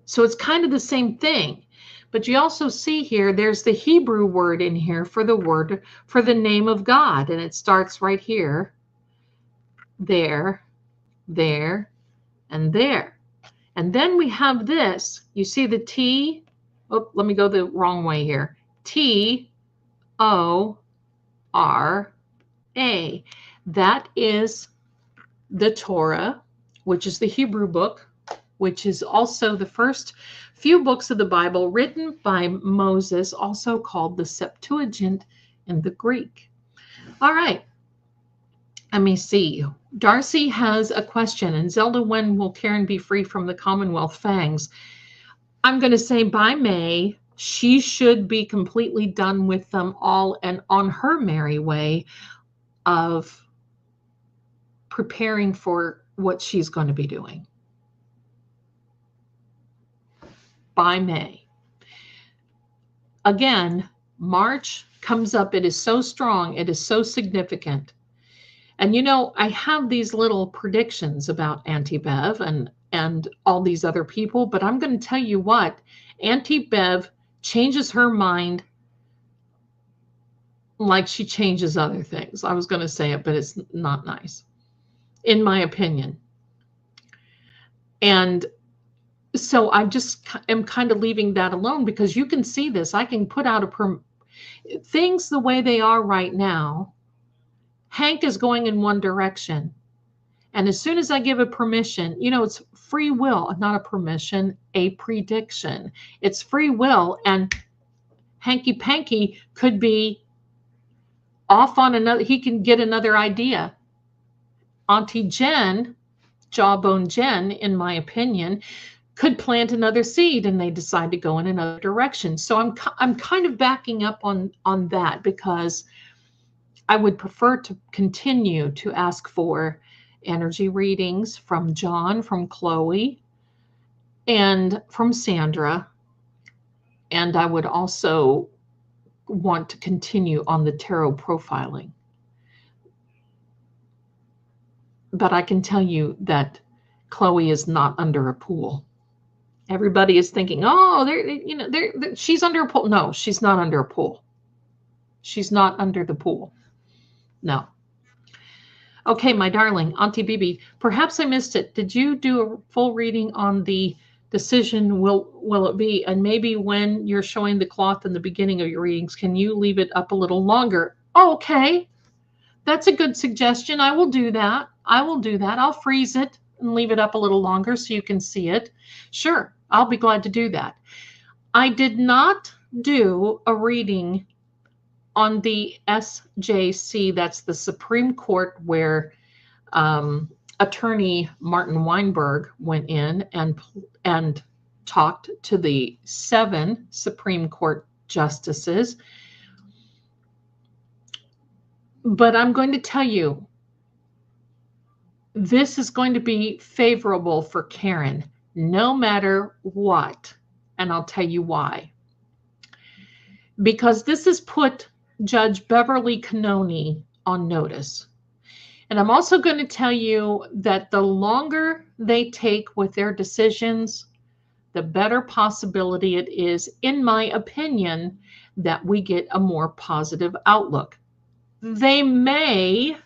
So it's kind of the same thing. But you also see here, there's the Hebrew word in here for the name of God. And it starts right here, there, and there. And then we have this. You see the T. Oh, let me go the wrong way here. T-O-R-A. That is the Torah, which is the Hebrew book, which is also the first few books of the Bible written by Moses, also called the Septuagint in the Greek. All right. Let me see. Darcy has a question. And Zelda, when will Karen be free from the Commonwealth fangs? I'm going to say by May. She should be completely done with them all and on her merry way of preparing for what she's going to be doing. By May. Again, March comes up. It is so strong. It is so significant. And I have these little predictions about Auntie Bev and all these other people, but I'm going to tell you what, Auntie Bev changes her mind like she changes other things. I was going to say it, but it's not nice, in my opinion. And so I just am kind of leaving that alone because you can see this. I can put out Things the way they are right now, Hank is going in one direction. And as soon as I give a permission, it's free will, not a permission, a prediction. It's free will. And Hanky Panky could be off on another, he can get another idea. Auntie Jen, Jawbone Jen, in my opinion, could plant another seed and they decide to go in another direction. So I'm kind of backing up on that, because I would prefer to continue to ask for energy readings from John, from Chloe, and from Sandra. And I would also want to continue on the tarot profiling. But I can tell you that Chloe is not under a pool. Everybody is thinking, oh, she's under a pool. No, she's not under a pool. She's not under the pool. No. Okay, my darling, Auntie Bibi, perhaps I missed it. Did you do a full reading on the decision? Will it be? And maybe when you're showing the cloth in the beginning of your readings, can you leave it up a little longer? Oh, okay. That's a good suggestion. I will do that. I'll freeze it and leave it up a little longer so you can see it. Sure, I'll be glad to do that. I did not do a reading on the SJC, that's the Supreme Court, where attorney Martin Weinberg went in and talked to the 7 Supreme Court justices. But I'm going to tell you, this is going to be favorable for Karen, no matter what. And I'll tell you why. Because this has put Judge Beverly Cannoni on notice. And I'm also going to tell you that the longer they take with their decisions, the better possibility it is, in my opinion, that we get a more positive outlook. They may,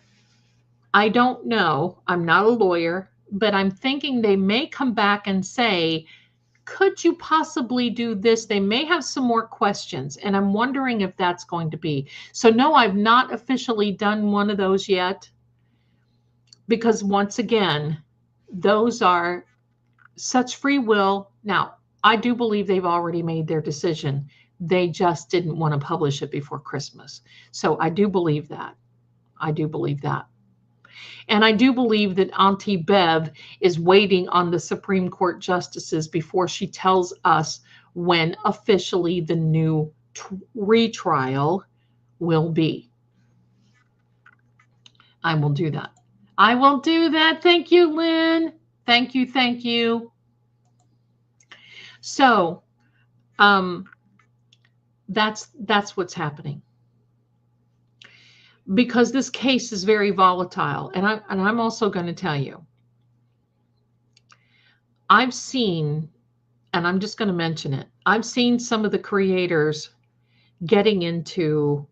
I don't know, I'm not a lawyer, but I'm thinking they may come back and say, could you possibly do this? They may have some more questions, and I'm wondering if that's going to be. So no, I've not officially done one of those yet, because once again, those are such free will. Now, I do believe they've already made their decision. They just didn't want to publish it before Christmas. So I do believe that. I do believe that. And I do believe that Auntie Bev is waiting on the Supreme Court justices before she tells us when officially the new retrial will be. I will do that. I will do that. Thank you, Lynn. Thank you. Thank you. So, that's what's happening. Because this case is very volatile. And I'm also going to tell you, I've seen, and I'm just going to mention it, I've seen some of the creators getting into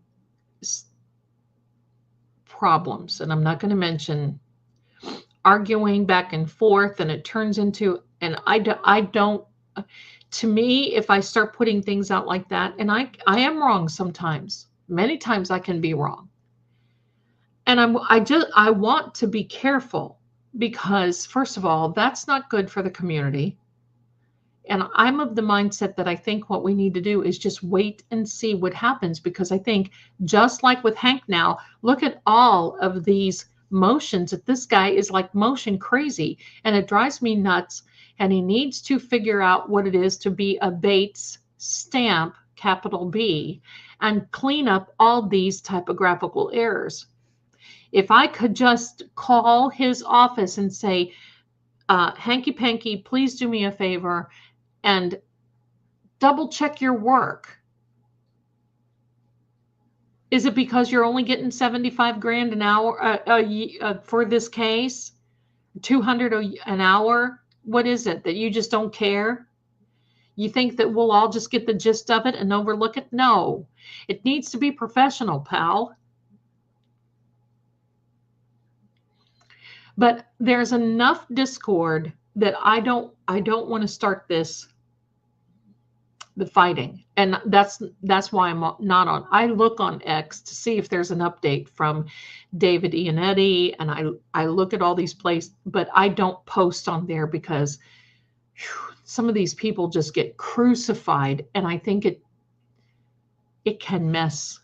problems, and I'm not going to mention, arguing back and forth, and it turns into, and I don't, to me, if I start putting things out like that, and I am wrong sometimes, many times I can be wrong. And I want to be careful, because first of all, that's not good for the community. And I'm of the mindset that I think what we need to do is just wait and see what happens, because I think just like with Hank now, look at all of these motions that this guy is like motion crazy, and it drives me nuts. And he needs to figure out what it is to be a Bates stamp, capital B, and clean up all these typographical errors. If I could just call his office and say, Hanky Panky, please do me a favor and double check your work. Is it because you're only getting 75 grand an hour for this case? 200 an hour? What is it, that you just don't care? You think that we'll all just get the gist of it and overlook it? No, it needs to be professional, pal. But there's enough discord that I don't want to start this the fighting. And that's why I'm not on. I look on X to see if there's an update from David Iannetti, and I look at all these places, but I don't post on there because some of these people just get crucified, and I think it can mess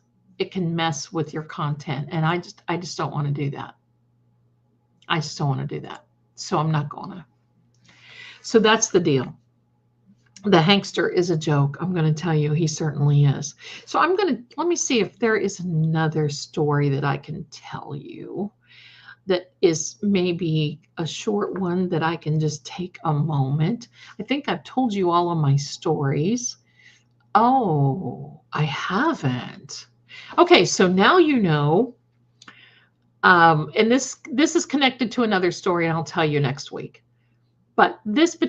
with your content, and I just don't want to do that. I just don't want to do that. So I'm not gonna. So that's the deal. The Hankster is a joke. I'm going to tell you, he certainly is. So let me see if there is another story that I can tell you that is maybe a short one that I can just take a moment. I think I've told you all of my stories. Oh, I haven't. Okay, so now you know. And this is connected to another story, and I'll tell you next week. But this is a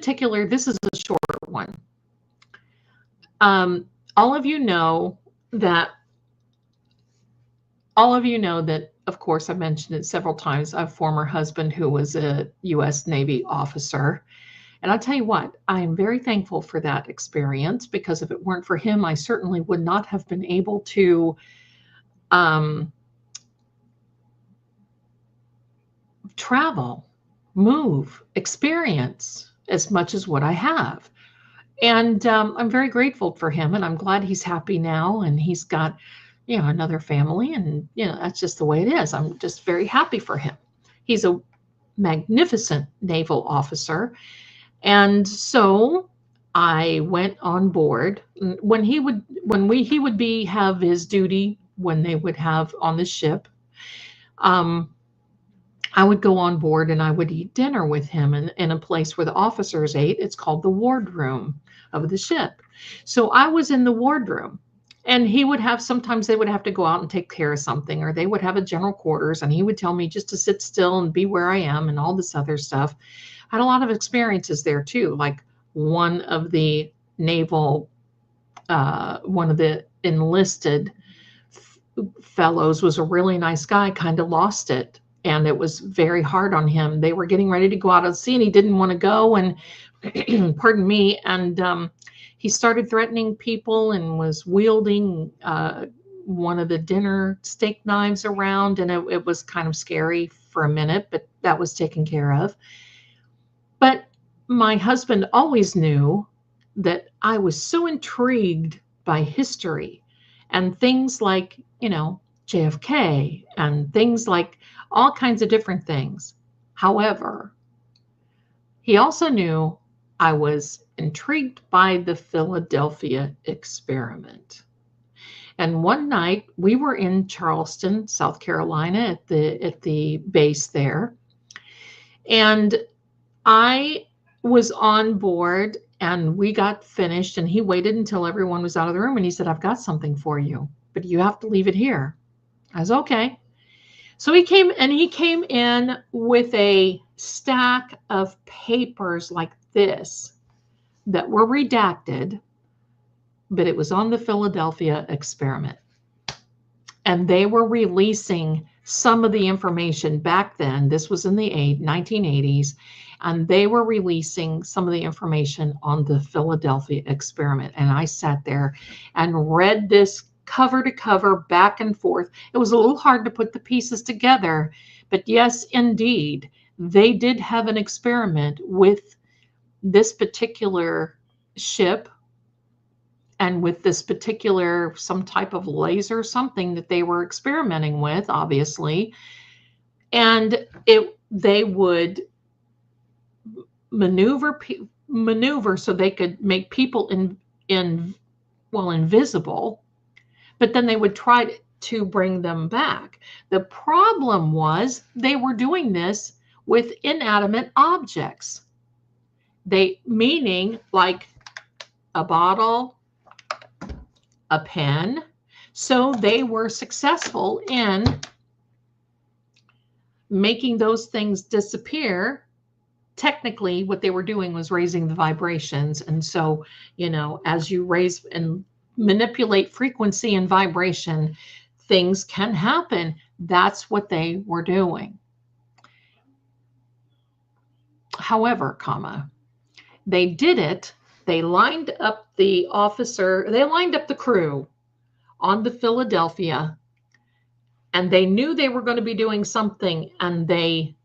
short one. All of you know that, of course, I mentioned it several times, a former husband who was a U.S. Navy officer. And I'll tell you what, I am very thankful for that experience, because if it weren't for him, I certainly would not have been able to travel, move, experience as much as what I have. And I'm very grateful for him, and I'm glad he's happy now, and he's got, another family, and, that's just the way it is. I'm just very happy for him. He's a magnificent naval officer. And so I went on board when he would have his duty, when they would have on the ship. I would go on board and I would eat dinner with him in a place where the officers ate. It's called the wardroom of the ship. So I was in the wardroom, and sometimes they would have to go out and take care of something, or they would have a general quarters, and he would tell me just to sit still and be where I am and all this other stuff. I had a lot of experiences there too. Like one of the enlisted fellows was a really nice guy, kind of lost it. And it was very hard on him. They were getting ready to go out at sea, and he didn't want to go. And pardon me. And he started threatening people and was wielding one of the dinner steak knives around. And it was kind of scary for a minute, but that was taken care of. But my husband always knew that I was so intrigued by history and things like, JFK and things like all kinds of different things. However, he also knew I was intrigued by the Philadelphia experiment. And one night we were in Charleston, South Carolina, at the base there. And I was on board, and we got finished, and he waited until everyone was out of the room, and he said, "I've got something for you, but you have to leave it here." I was okay. So he came in with a stack of papers like this that were redacted, but it was on the Philadelphia experiment. And they were releasing some of the information back then. This was in the 1980s, and they were releasing some of the information on the Philadelphia experiment. And I sat there and read this cover to cover, back and forth. It was a little hard to put the pieces together, but yes, indeed, they did have an experiment with this particular ship and with this particular, some type of laser, something that they were experimenting with, obviously. And they would maneuver so they could make people invisible, but then they would try to bring them back. The problem was they were doing this with inanimate objects. Meaning like a bottle, a pen. So they were successful in making those things disappear. Technically, what they were doing was raising the vibrations. And so, as you raise and manipulate frequency and vibration, things can happen. That's what they were doing. However, they did it They lined up the crew on the Philadelphia, and they knew they were going to be doing something, and they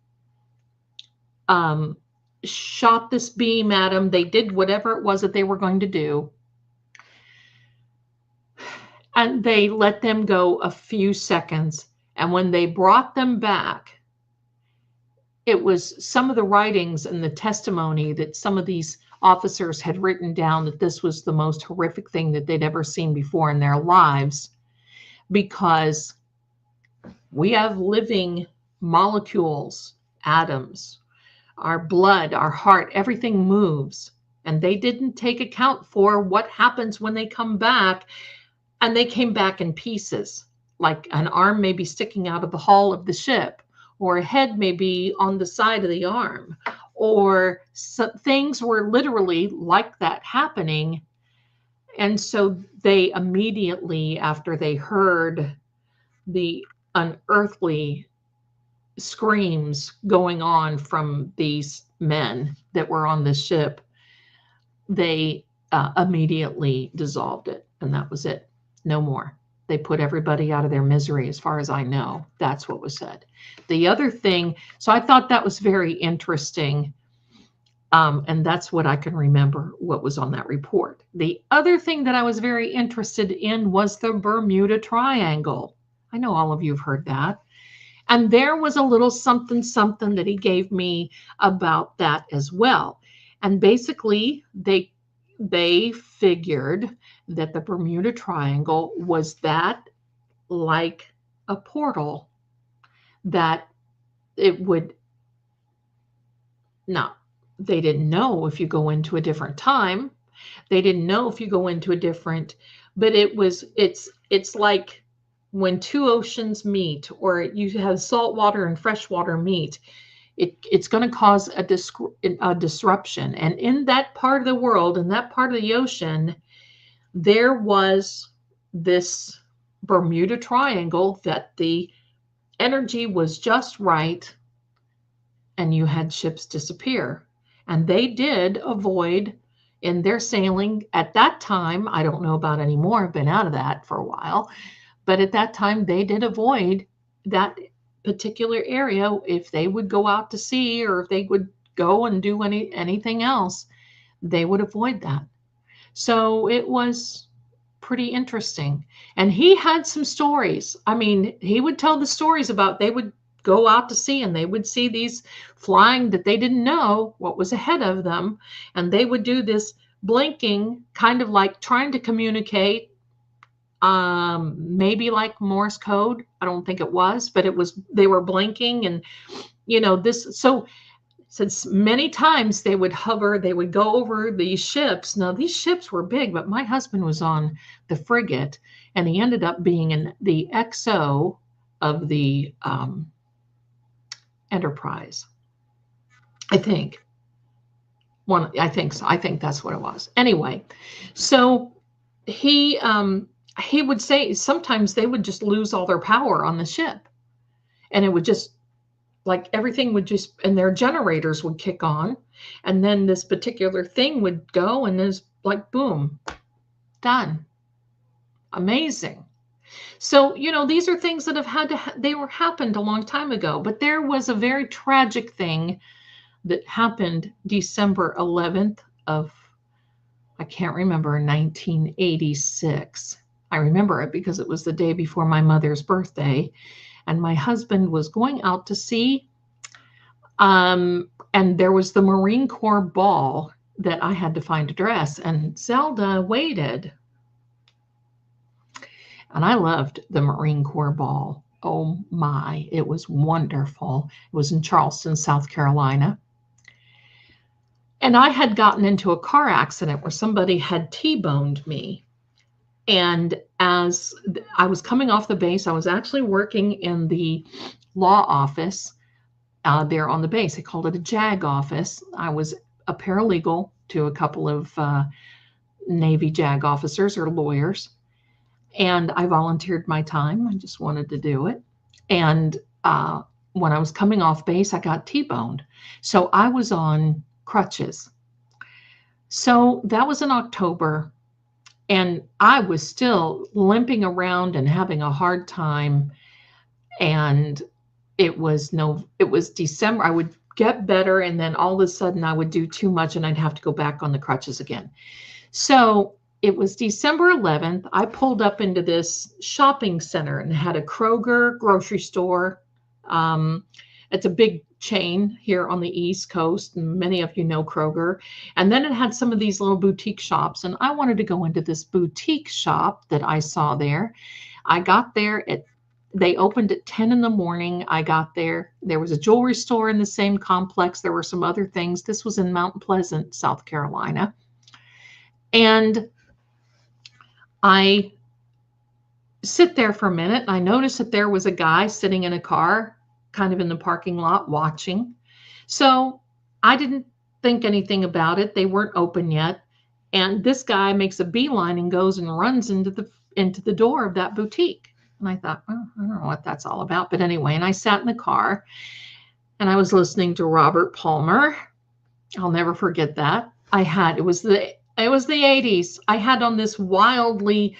shot this beam at them. They did whatever it was that they were going to do, and they let them go a few seconds. And when they brought them back, it was some of the writings and the testimony that some of these officers had written down that this was the most horrific thing that they'd ever seen before in their lives, because we have living molecules, atoms, our blood, our heart, everything moves. And they didn't take account for what happens when they come back. And they came back in pieces, like an arm may be sticking out of the hull of the ship, or a head may be on the side of the arm, or things were literally like that happening. And so they immediately, after they heard the unearthly screams going on from these men that were on the ship, they immediately dissolved it. And that was it. No more. They put everybody out of their misery, as far as I know. That's what was said. The other thing, so I thought that was very interesting. And that's what I can remember what was on that report. The other thing that I was very interested in was the Bermuda Triangle. I know all of you have heard that. And there was a little something that he gave me about that as well. And basically, they figured that the Bermuda Triangle was that like a portal, that it would not, they didn't know if you go into a different time. They didn't know if you go into a different, but it's like when two oceans meet, or you have salt water and fresh water meet, it's going to cause a disruption. And in that part of the world, in that part of the ocean, there was this Bermuda Triangle that the energy was just right, and you had ships disappear. And they did avoid, in their sailing at that time, I don't know about anymore, I've been out of that for a while, but at that time they did avoid that particular area. If they would go out to sea, or if they would go and do anything else, they would avoid that. So it was pretty interesting. And he had some stories. I mean, he would tell the stories about, they would go out to sea and they would see these flying that they didn't know what was ahead of them. And they would do this blinking, kind of like trying to communicate, maybe like Morse code. I don't think it was, but they were blinking, and so since many times they would hover, they would go over these ships. Now, these ships were big, but my husband was on the frigate, and he ended up being in the XO of the Enterprise. I think so. I think that's what it was. Anyway, so he would say sometimes they would just lose all their power on the ship, and it would just, like, everything would just, and their generators would kick on, and then this particular thing would go, and there's like, boom, done. Amazing. So, these are things that have happened a long time ago, but there was a very tragic thing that happened December 11th of, I can't remember, 1986. I remember it because it was the day before my mother's birthday, and my husband was going out to sea. And there was the Marine Corps ball that I had to find a dress, and Zelda waited. And I loved the Marine Corps ball. Oh my, it was wonderful. It was in Charleston, South Carolina. And I had gotten into a car accident where somebody had T-boned me. And as I was coming off the base, I was actually working in the law office there on the base. They called it a JAG office. I was a paralegal to a couple of Navy JAG officers or lawyers. And I volunteered my time. I just wanted to do it. And when I was coming off base, I got T-boned. So I was on crutches. So that was in October, and I was still limping around and having a hard time. And it was December. I would get better, and then all of a sudden I would do too much and I'd have to go back on the crutches again. So it was December 11th. I pulled up into this shopping center and had a Kroger grocery store. It's a big chain here on the East Coast, and many of you know Kroger. And then it had some of these little boutique shops, and I wanted to go into this boutique shop that I saw there. I got there they opened at 10 in the morning. I got there. There was a jewelry store in the same complex. There were some other things. This was in Mount Pleasant, South Carolina. And I sit there for a minute. I noticed that there was a guy sitting in a car, kind of in the parking lot, watching. So I didn't think anything about it. They weren't open yet. And this guy makes a beeline and goes and runs into the door of that boutique. And I thought, well, I don't know what that's all about. But anyway, and I sat in the car and I was listening to Robert Palmer. I'll never forget that. It was the 80s. I had on this wildly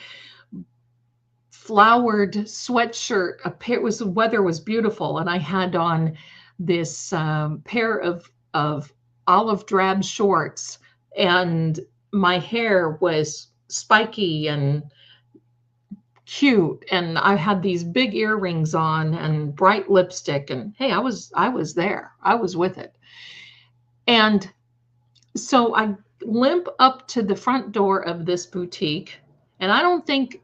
flowered sweatshirt. The weather was beautiful. And I had on this pair of olive drab shorts, and my hair was spiky and cute, and I had these big earrings on and bright lipstick, and hey, I was there. I was with it. And so I limp up to the front door of this boutique, and I don't think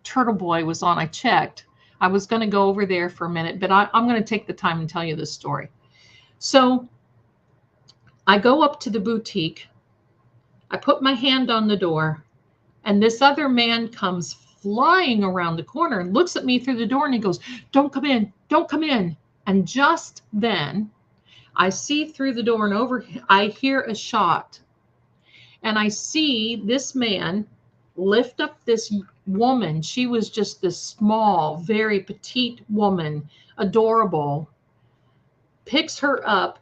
Turtle Boy was on. I checked. I was going to go over there for a minute, but I'm going to take the time and tell you this story. So I go up to the boutique. I put my hand on the door, and this other man comes flying around the corner and looks at me through the door, and he goes, "Don't come in, don't come in." And just then I see through the door, and I hear a shot, and I see this man lift up this woman. She was just this small, very petite woman, adorable, picks her up,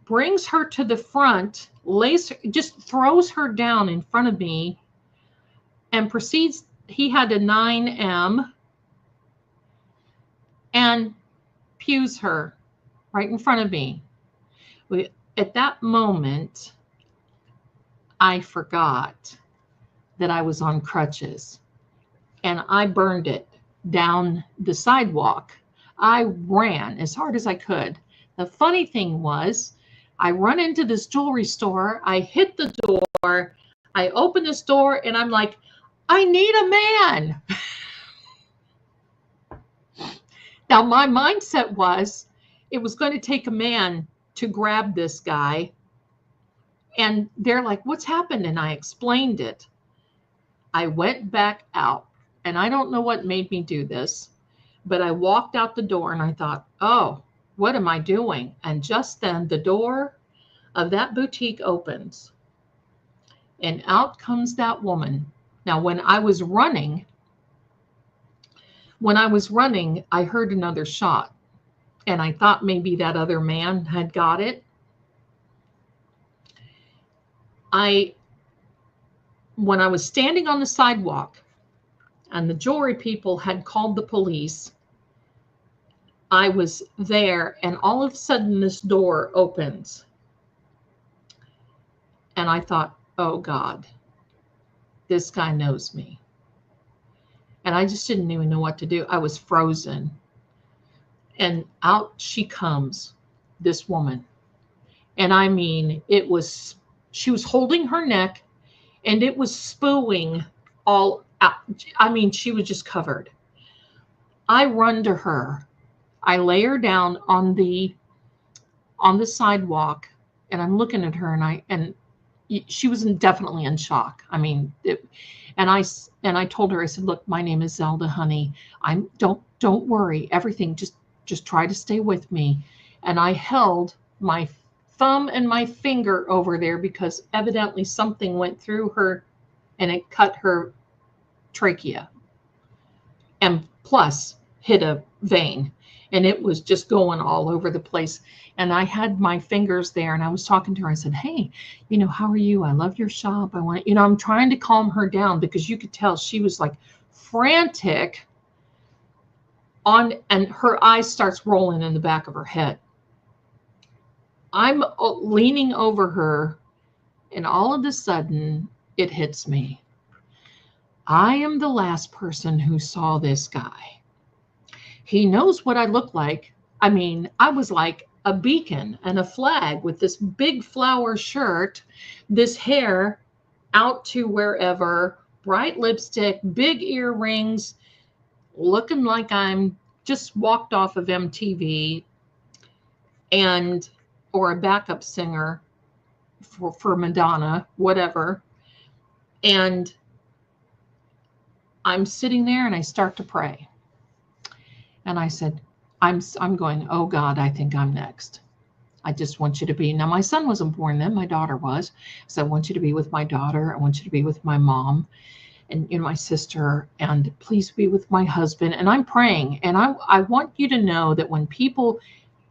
brings her to the front, just throws her down in front of me, and proceeds. He had a 9M, and pews her right in front of me. At that moment, I forgot that I was on crutches, and I burned it down the sidewalk. I ran as hard as I could. The funny thing was, I run into this jewelry store. I hit the door. I open this door, and I'm like, I need a man. Now, my mindset was it was going to take a man to grab this guy. And they're like, what's happened? And I explained it. I went back out, and I don't know what made me do this, but I walked out the door, and I thought, oh, what am I doing? And just then the door of that boutique opens, and out comes that woman. Now, when I was running, I heard another shot, and I thought maybe that other man had got it. When I was standing on the sidewalk and the jewelry people had called the police, I was there, and all of a sudden this door opens. And I thought, oh God, this guy knows me. And I just didn't even know what to do. I was frozen. And out she comes, this woman. And I mean, she was holding her neck, and it was spewing all out. I mean, she was just covered. I run to her. I lay her down on the sidewalk, and I'm looking at her, and she was definitely in shock. I mean, and I told her, I said, look, my name is Zelda, honey. Don't worry. Everything, just try to stay with me. And I held my thumb and my finger over there, because evidently something went through her and it cut her trachea, and plus hit a vein. and it was just going all over the place. And I had my fingers there, and I was talking to her. I said, hey, you know, how are you? I love your shop. I want, you know, I'm trying to calm her down, because you could tell she was like frantic and her eyes starts rolling in the back of her head. I'm leaning over her, and all of a sudden it hits me. I am the last person who saw this guy. He knows what I look like. I mean, I was like a beacon and a flag with this big flower shirt, this hair out to wherever, bright lipstick, big earrings, looking like I'm just walked off of MTV, and or a backup singer for Madonna, whatever. And I'm sitting there and I start to pray. And I said, I'm going, oh God, I think I'm next. I just want you to be. Now, my son wasn't born then, my daughter was. So I want you to be with my daughter. I want you to be with my mom and, you know, my sister, and please be with my husband. And I'm praying. And I want you to know that when people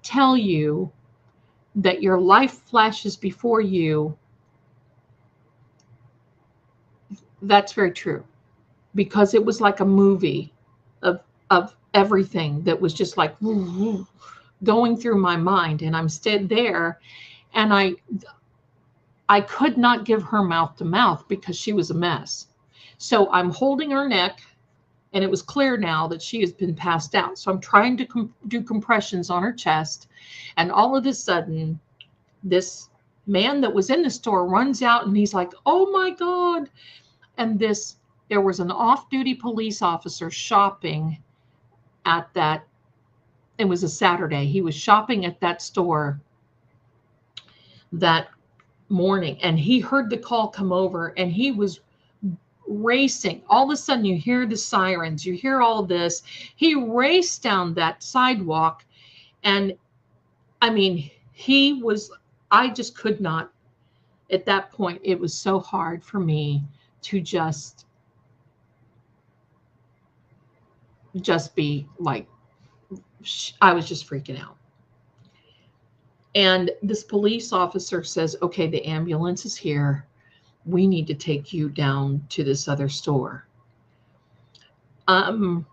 tell you that your life flashes before you, that's very true, because it was like a movie of everything that was just like going through my mind. And I'm stood there, and I could not give her mouth to mouth because she was a mess. So I'm holding her neck, and it was clear now that she has been passed out. So I'm trying to do compressions on her chest. And all of a sudden, this man that was in the store runs out, and he's like, oh my God. And there was an off-duty police officer shopping at that. It was a Saturday. He was shopping at that store that morning, and he heard the call come over, and he was racing. All of a sudden you hear the sirens, you hear all this. He raced down that sidewalk, and I mean, I just could not, at that point, it was so hard for me to just be like, I was just freaking out. And this police officer says, okay, the ambulance is here. We need to take you down to this other store. And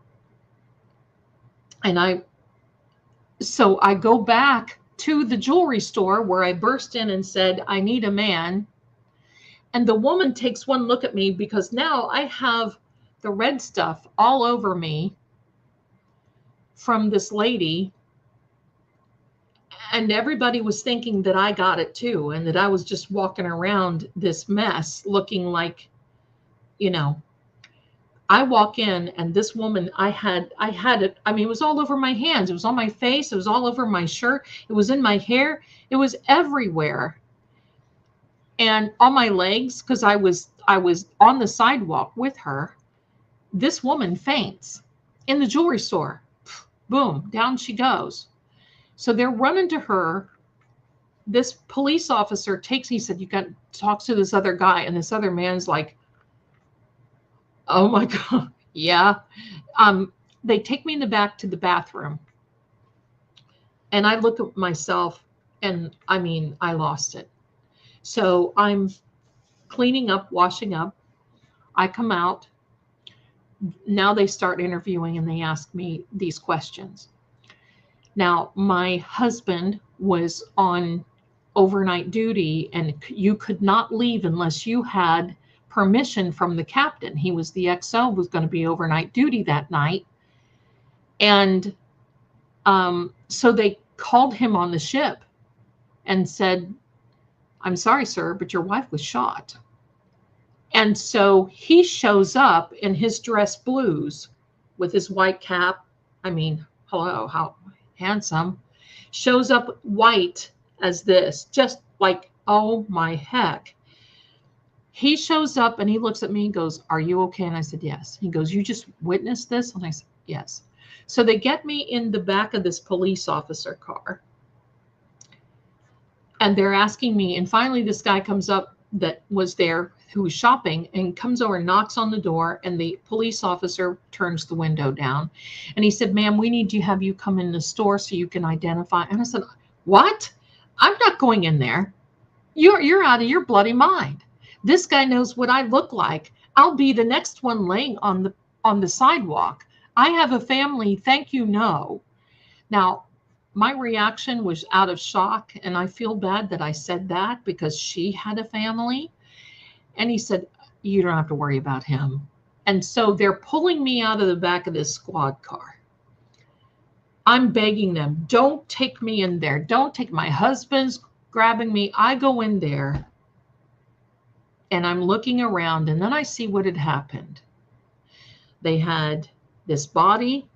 so I go back to the jewelry store where I burst in and said, I need a man. And the woman takes one look at me, because now I have the red stuff all over me from this lady. And everybody was thinking that I got it too, and that I was just walking around this mess looking like, you know. I walk in, and this woman, I had it. I mean, it was all over my hands. It was on my face. It was all over my shirt. It was in my hair. It was everywhere. And on my legs, because I was on the sidewalk with her. This woman faints in the jewelry store. Boom, down she goes. So they're running to her. This police officer he said, you got to talk to this other guy. And this other man's like, oh my God, yeah. They take me in the back to the bathroom. And I look at myself, and I mean, I lost it. So I'm cleaning up, washing up. I come out. Now they start interviewing, and they ask me these questions. Now, my husband was on overnight duty, and you could not leave unless you had permission from the captain. He was the XO, was going to be overnight duty that night. And so they called him on the ship and said, I'm sorry, sir, but your wife was shot. And so he shows up in his dress blues with his white cap. I mean, hello, how handsome. Shows up white as this, just like, oh my heck. He shows up and he looks at me and goes, are you okay? And I said, yes. He goes, you just witnessed this? And I said, yes. So they get me in the back of this police officer car. And they're asking me, and finally this guy comes up that was there who was shopping and comes over and knocks on the door, and the police officer turns the window down. And he said, "Ma'am, we need to have you come in the store so you can identify." And I said, "What? I'm not going in there. You're out of your bloody mind. This guy knows what I look like. I'll be the next one laying on the sidewalk. I have a family. Thank you, no." Now, my reaction was out of shock, and I feel bad that I said that because she had a family. And he said, "You don't have to worry about him." And so they're pulling me out of the back of this squad car. I'm begging them, "Don't take me in there. Don't take my husband's grabbing me." I go in there and I'm looking around, and then I see what had happened. They had this body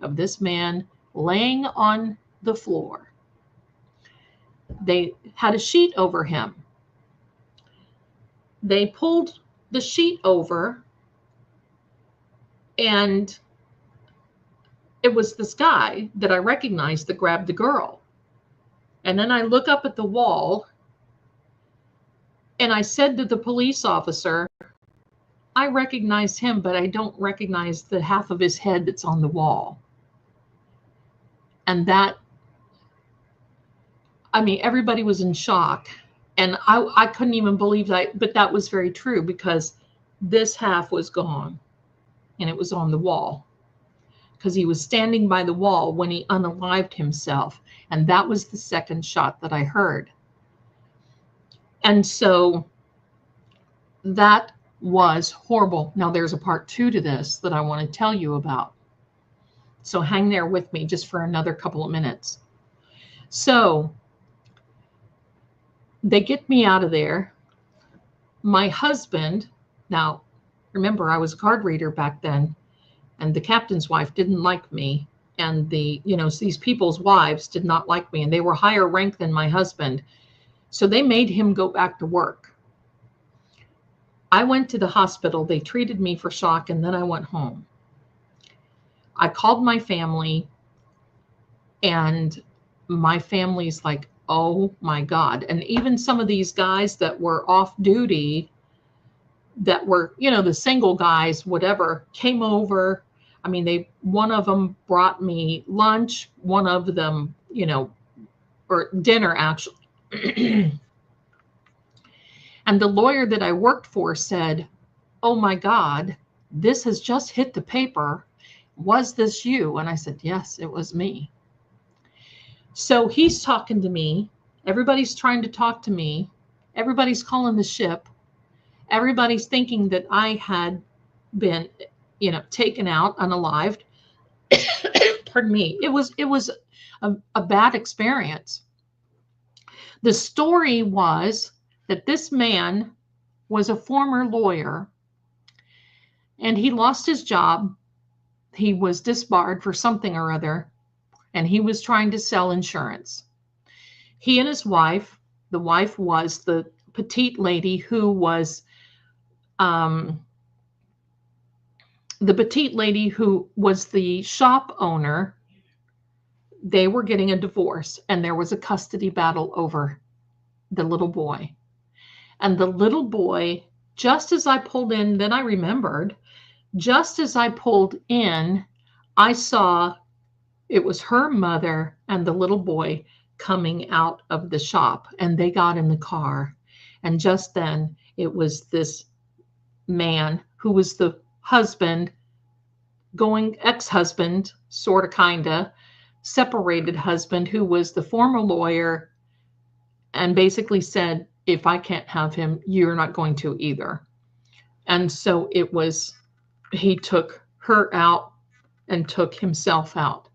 of this man laying on the floor. They had a sheet over him. They pulled the sheet over, and it was this guy that I recognized that grabbed the girl. And then I look up at the wall, and I said to the police officer, "I recognize him, but I don't recognize the half of his head that's on the wall." And that, I mean, everybody was in shock. And I couldn't even believe that, but that was very true because this half was gone and it was on the wall because he was standing by the wall when he unalived himself. And that was the second shot that I heard. And so that was horrible. Now there's a part 2 to this that I want to tell you about. So hang there with me just for another couple of minutes. So they get me out of there. My husband, now remember, I was a card reader back then, and the captain's wife didn't like me. And these people's wives did not like me, and they were higher rank than my husband. So they made him go back to work. I went to the hospital. They treated me for shock, and then I went home. I called my family, and my family's like, "Oh my God." And even some of these guys that were off duty, that were, the single guys, whatever, came over. I mean, one of them brought me lunch, one of them, or dinner actually. And the lawyer that I worked for said, "Oh my God, this has just hit the paper. Was this you?" And I said, "Yes, it was me." So he's talking to me. Everybody's trying to talk to me. Everybody's calling the ship. Everybody's thinking that I had been, taken out unalived. Pardon me. It was a bad experience. The story was that this man was a former lawyer, and he lost his job. He was disbarred for something or other, and he was trying to sell insurance. He and his wife, the wife was the petite lady who was the shop owner. They were getting a divorce, and there was a custody battle over the little boy. And the little boy, just as I pulled in, then I remembered, just as I pulled in, I saw it was her mother and the little boy coming out of the shop, and they got in the car. And just then it was this man who was the husband, ex-husband, sort of, kind of, separated husband, who was the former lawyer, and basically said, "If I can't have him, you're not going to either." And so he took her out and took himself out.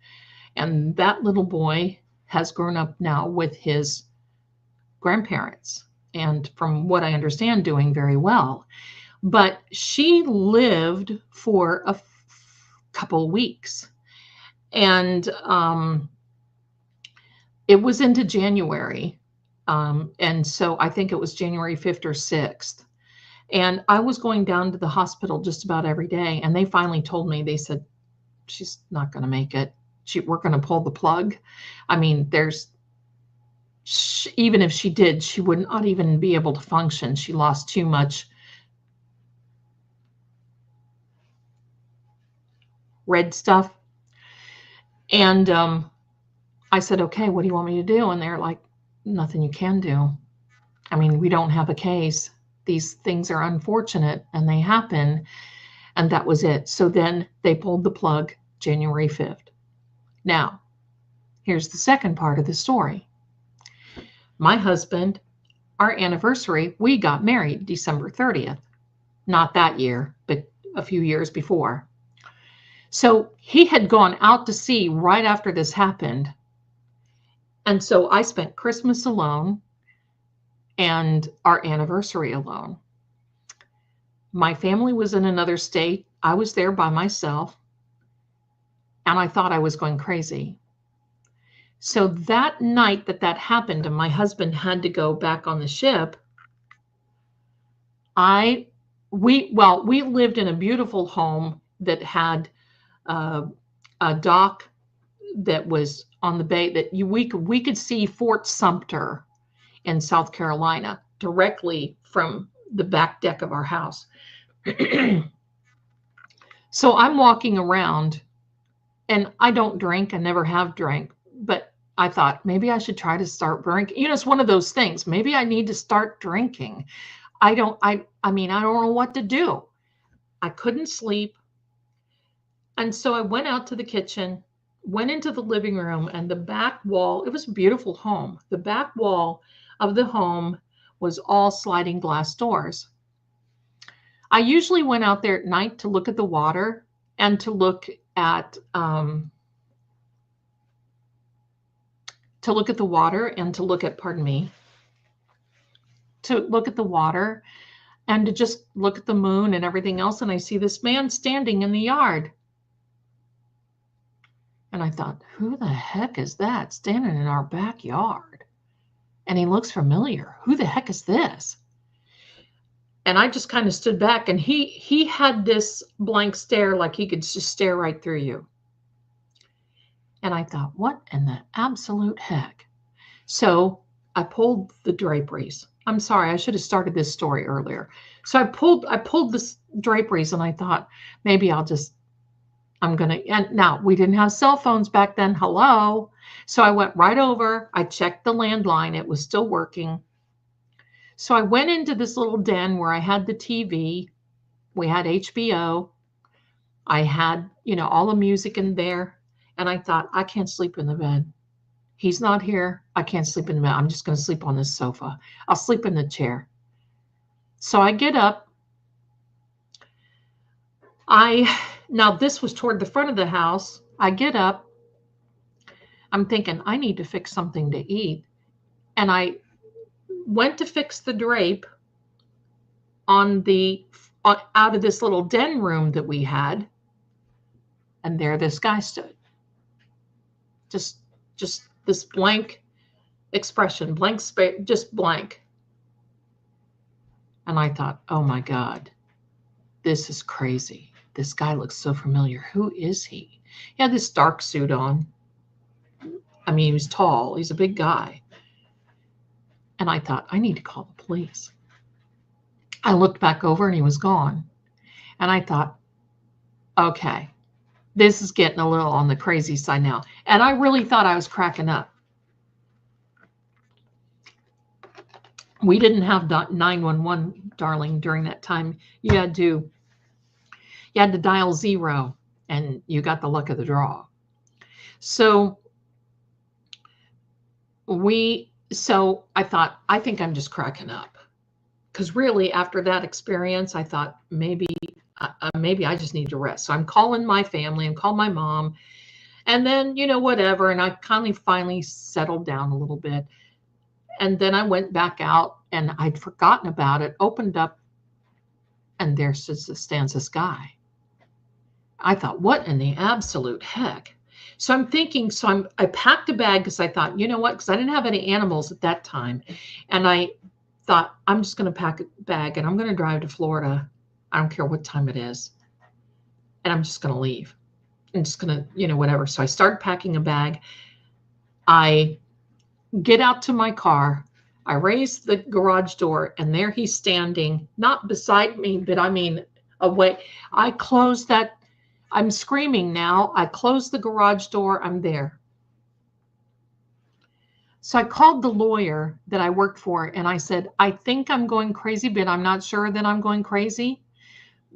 And that little boy has grown up now with his grandparents, and from what I understand, doing very well. But she lived for a couple weeks, and it was into January. And so I think it was January 5th or 6th. And I was going down to the hospital just about every day. And they finally told me, they said, "She's not going to make it. We're going to pull the plug." I mean, even if she did, she would not even be able to function. She lost too much red stuff. And I said, okay, what do you want me to do? And they're like, nothing you can do. I mean, we don't have a case. These things are unfortunate and they happen. And that was it. So then they pulled the plug January 5th. Now, here's the second part of the story. My husband, our anniversary, we got married December 30th. Not that year, but a few years before. So he had gone out to sea right after this happened. And so I spent Christmas alone and our anniversary alone. My family was in another state. I was there by myself. And I thought I was going crazy. So that night that happened and my husband had to go back on the ship, we lived in a beautiful home that had a dock that was on the bay that we could see Fort Sumter in South Carolina directly from the back deck of our house. So I'm walking around and I don't drink. I never have drank, but I thought maybe I should try to start drinking. You know, it's one of those things. Maybe I need to start drinking. I don't know what to do. I couldn't sleep. And so I went out to the kitchen, went into the living room, and the back wall, it was a beautiful home. The back wall of the home was all sliding glass doors. I usually went out there at night to look at the water and to look at the water and to look at, to look at the water and to just look at the moon and everything else. And I see this man standing in the yard. And I thought, who the heck is that standing in our backyard? And he looks familiar. Who the heck is this? And I just kind of stood back, and he had this blank stare, like he could just stare right through you. And I thought, what in the absolute heck? So I pulled the draperies. I'm sorry, I should have started this story earlier. So I pulled the draperies, and I thought, maybe and now we didn't have cell phones back then. Hello. So I went right over. I checked the landline. It was still working. So I went into this little den where I had the TV. We had HBO. I had, all the music in there. And I thought, I can't sleep in the bed. He's not here. I can't sleep in the bed. I'm just going to sleep on this sofa. I'll sleep in the chair. So I get up. Now this was toward the front of the house. I get up. I'm thinking, I need to fix something to eat. And I went to fix the drape out of this little den room that we had. And there this guy stood. Just this blank expression, blank space, just blank. And I thought, oh my God, this is crazy. This guy looks so familiar. Who is he? He had this dark suit on. I mean, he was tall. He's a big guy. And I thought, I need to call the police. I looked back over and he was gone. And I thought, okay, this is getting a little on the crazy side now. And I really thought I was cracking up. We didn't have 911, darling, during that time. You had to dial 0 and you got the luck of the draw. So I thought, I think I'm just cracking up. Because really, after that experience, I thought maybe I just need to rest. So I'm calling my family and call my mom. And then, whatever. And I finally settled down a little bit. And then I went back out and I'd forgotten about it, opened up, and there stands this guy. I thought, what in the absolute heck? So I'm thinking, I packed a bag because I thought, you know what? Because I didn't have any animals at that time. And I thought, I'm just going to pack a bag and I'm going to drive to Florida. I don't care what time it is. And I'm just going to leave. I'm just going to, whatever. So I started packing a bag. I get out to my car. I raise the garage door and there he's standing, not beside me, but I mean away. I closed that. I'm screaming now. I closed the garage door. I'm there. So I called the lawyer that I worked for and I said, I think I'm going crazy, but I'm not sure that I'm going crazy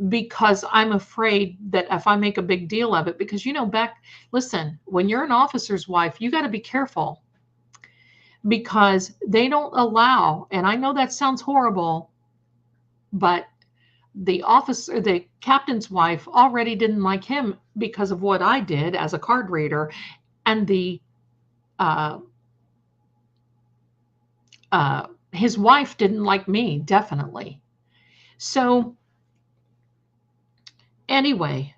because I'm afraid that if I make a big deal of it, because, you know, listen, when you're an officer's wife, you got to be careful because they don't allow, and I know that sounds horrible, but the captain's wife already didn't like him because of what I did as a card reader. And his wife didn't like me, definitely. So anyway,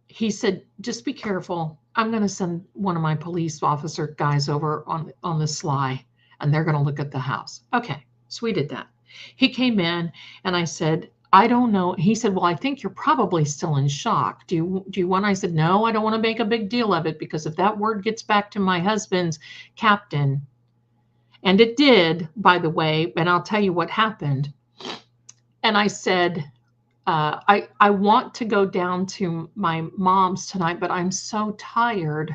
he said, just be careful. I'm going to send one of my police officer guys over on the sly, and they're going to look at the house. Okay, so we did that. He came in, and I said, I don't know. He said, well, I think you're probably still in shock. Do you want? I said, no, I don't want to make a big deal of it because if that word gets back to my husband's captain, and it did, by the way, and I'll tell you what happened. And I said, I want to go down to my mom's tonight, but I'm so tired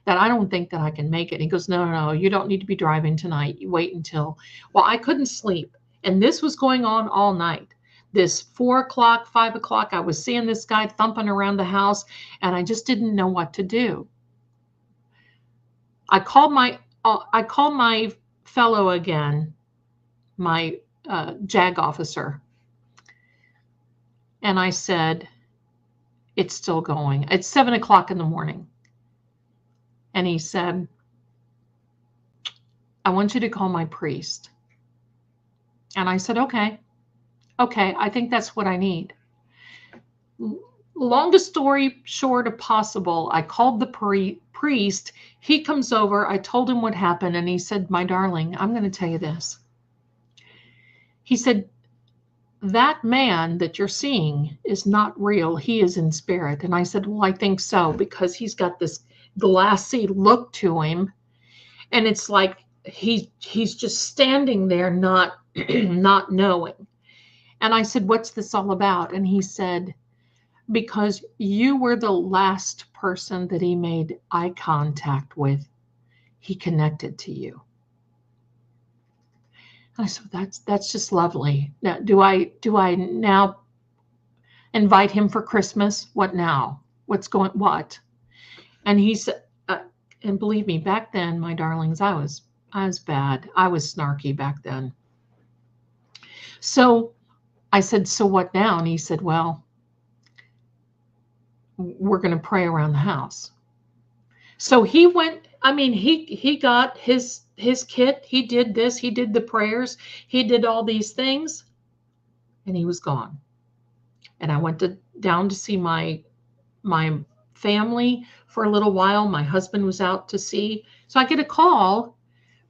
that I don't think that I can make it. He goes, no, you don't need to be driving tonight. You wait until, well, I couldn't sleep. And this was going on all night. This 4 o'clock, 5 o'clock, I was seeing this guy thumping around the house and I just didn't know what to do. I called my fellow again, my JAG officer. And I said, it's still going. It's 7 o'clock in the morning. And he said, I want you to call my priest. And I said, okay, I think that's what I need. Longest story short of possible, I called the priest. He comes over. I told him what happened. And he said, my darling, I'm going to tell you this. He said, that man that you're seeing is not real. He is in spirit. And I said, well, I think so, because he's got this glassy look to him. And it's like he's just standing there, not knowing. And I said, what's this all about? And he said, because you were the last person that he made eye contact with. He connected to you. I said, that's just lovely. Now, do I now invite him for Christmas? What now? What? And he said, and believe me, back then, my darlings, I was bad. I was snarky back then. So I said, so what now? And he said, well, we're going to pray around the house. So he went, he got his kit. He did this. He did the prayers. He did all these things. And he was gone. And I went down to see my family for a little while. My husband was out to sea. So I get a call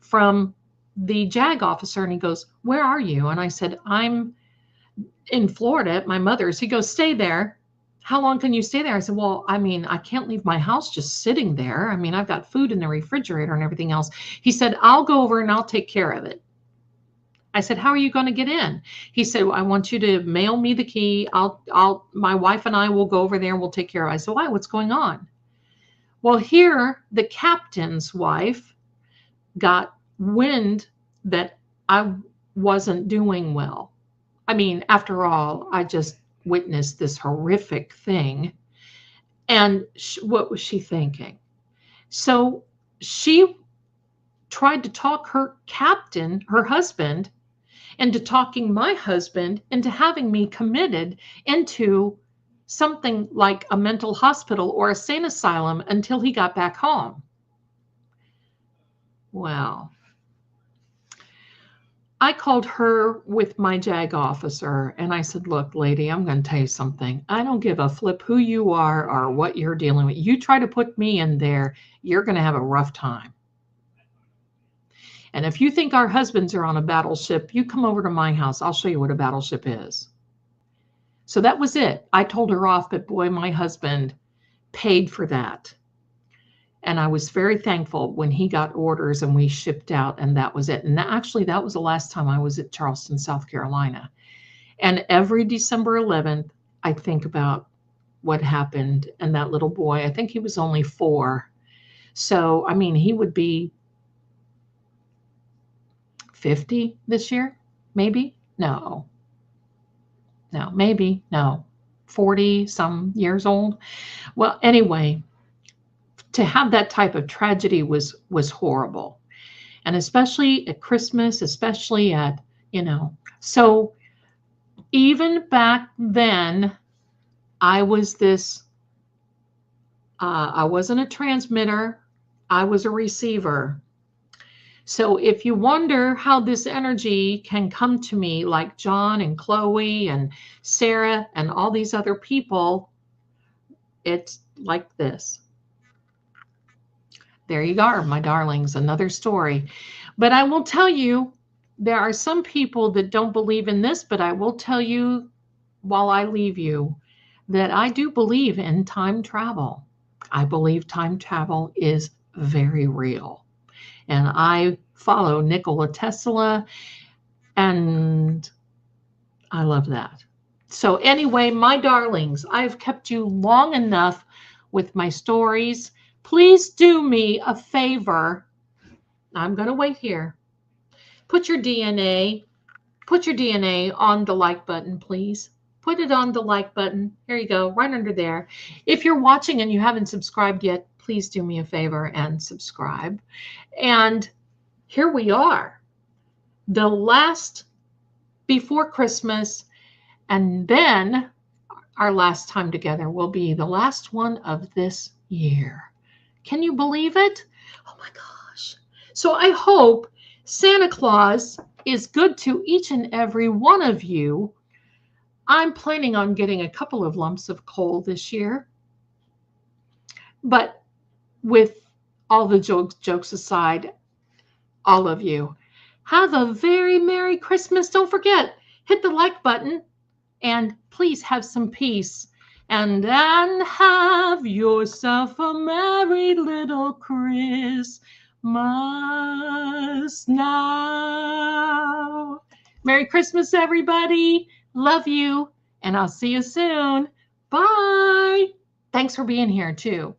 from the JAG officer and he goes, where are you? And I said, I'm in Florida at my mother's. He goes, stay there. How long can you stay there? I said, well, I can't leave my house just sitting there. I've got food in the refrigerator and everything else. He said, I'll go over and I'll take care of it. I said, how are you going to get in? He said, well, I want you to mail me the key. My wife and I will go over there and we'll take care of it. I said, why? What's going on? Well, here, the captain's wife got wind that I wasn't doing well. After all, I just witnessed this horrific thing. And what was she thinking? So she tried to talk her captain, her husband, into talking my husband into having me committed into something like a mental hospital or a sane asylum until he got back home. Well, I called her with my JAG officer and I said, look, lady, I'm going to tell you something. I don't give a flip who you are or what you're dealing with. You try to put me in there, you're going to have a rough time. And if you think our husbands are on a battleship, you come over to my house. I'll show you what a battleship is. So that was it. I told her off, but boy, my husband paid for that. And I was very thankful when he got orders and we shipped out, and that was it. And actually, that was the last time I was at Charleston, South Carolina. And every December 11th, I think about what happened and that little boy. I think he was only 4. So, I mean, he would be 50 this year, maybe? No, maybe, no, 40 some years old. Well, anyway, to have that type of tragedy was horrible. And especially at Christmas, especially at, so even back then, I was this, I wasn't a transmitter, I was a receiver. So if you wonder how this energy can come to me, like John and Chloe and Sarah and all these other people, it's like this. There you go, my darlings, another story. But I will tell you, there are some people that don't believe in this, but I will tell you while I leave you that I do believe in time travel. I believe time travel is very real. And I follow Nikola Tesla, and I love that. So anyway, my darlings, I've kept you long enough with my stories. Please do me a favor. I'm going to wait here. Put your DNA on the like button, please. Put it on the like button. Here you go, right under there. If you're watching and you haven't subscribed yet, please do me a favor and subscribe. And here we are, the last before Christmas, and then our last time together will be the last one of this year. Can you believe it? Oh my gosh. So I hope Santa Claus is good to each and every one of you. I'm planning on getting a couple of lumps of coal this year. But with all the jokes aside, all of you, have a very Merry Christmas. Don't forget, hit the like button and please have some peace. And then have yourself a merry little Christmas now. Merry Christmas, everybody. Love you. And I'll see you soon. Bye. Thanks for being here, too.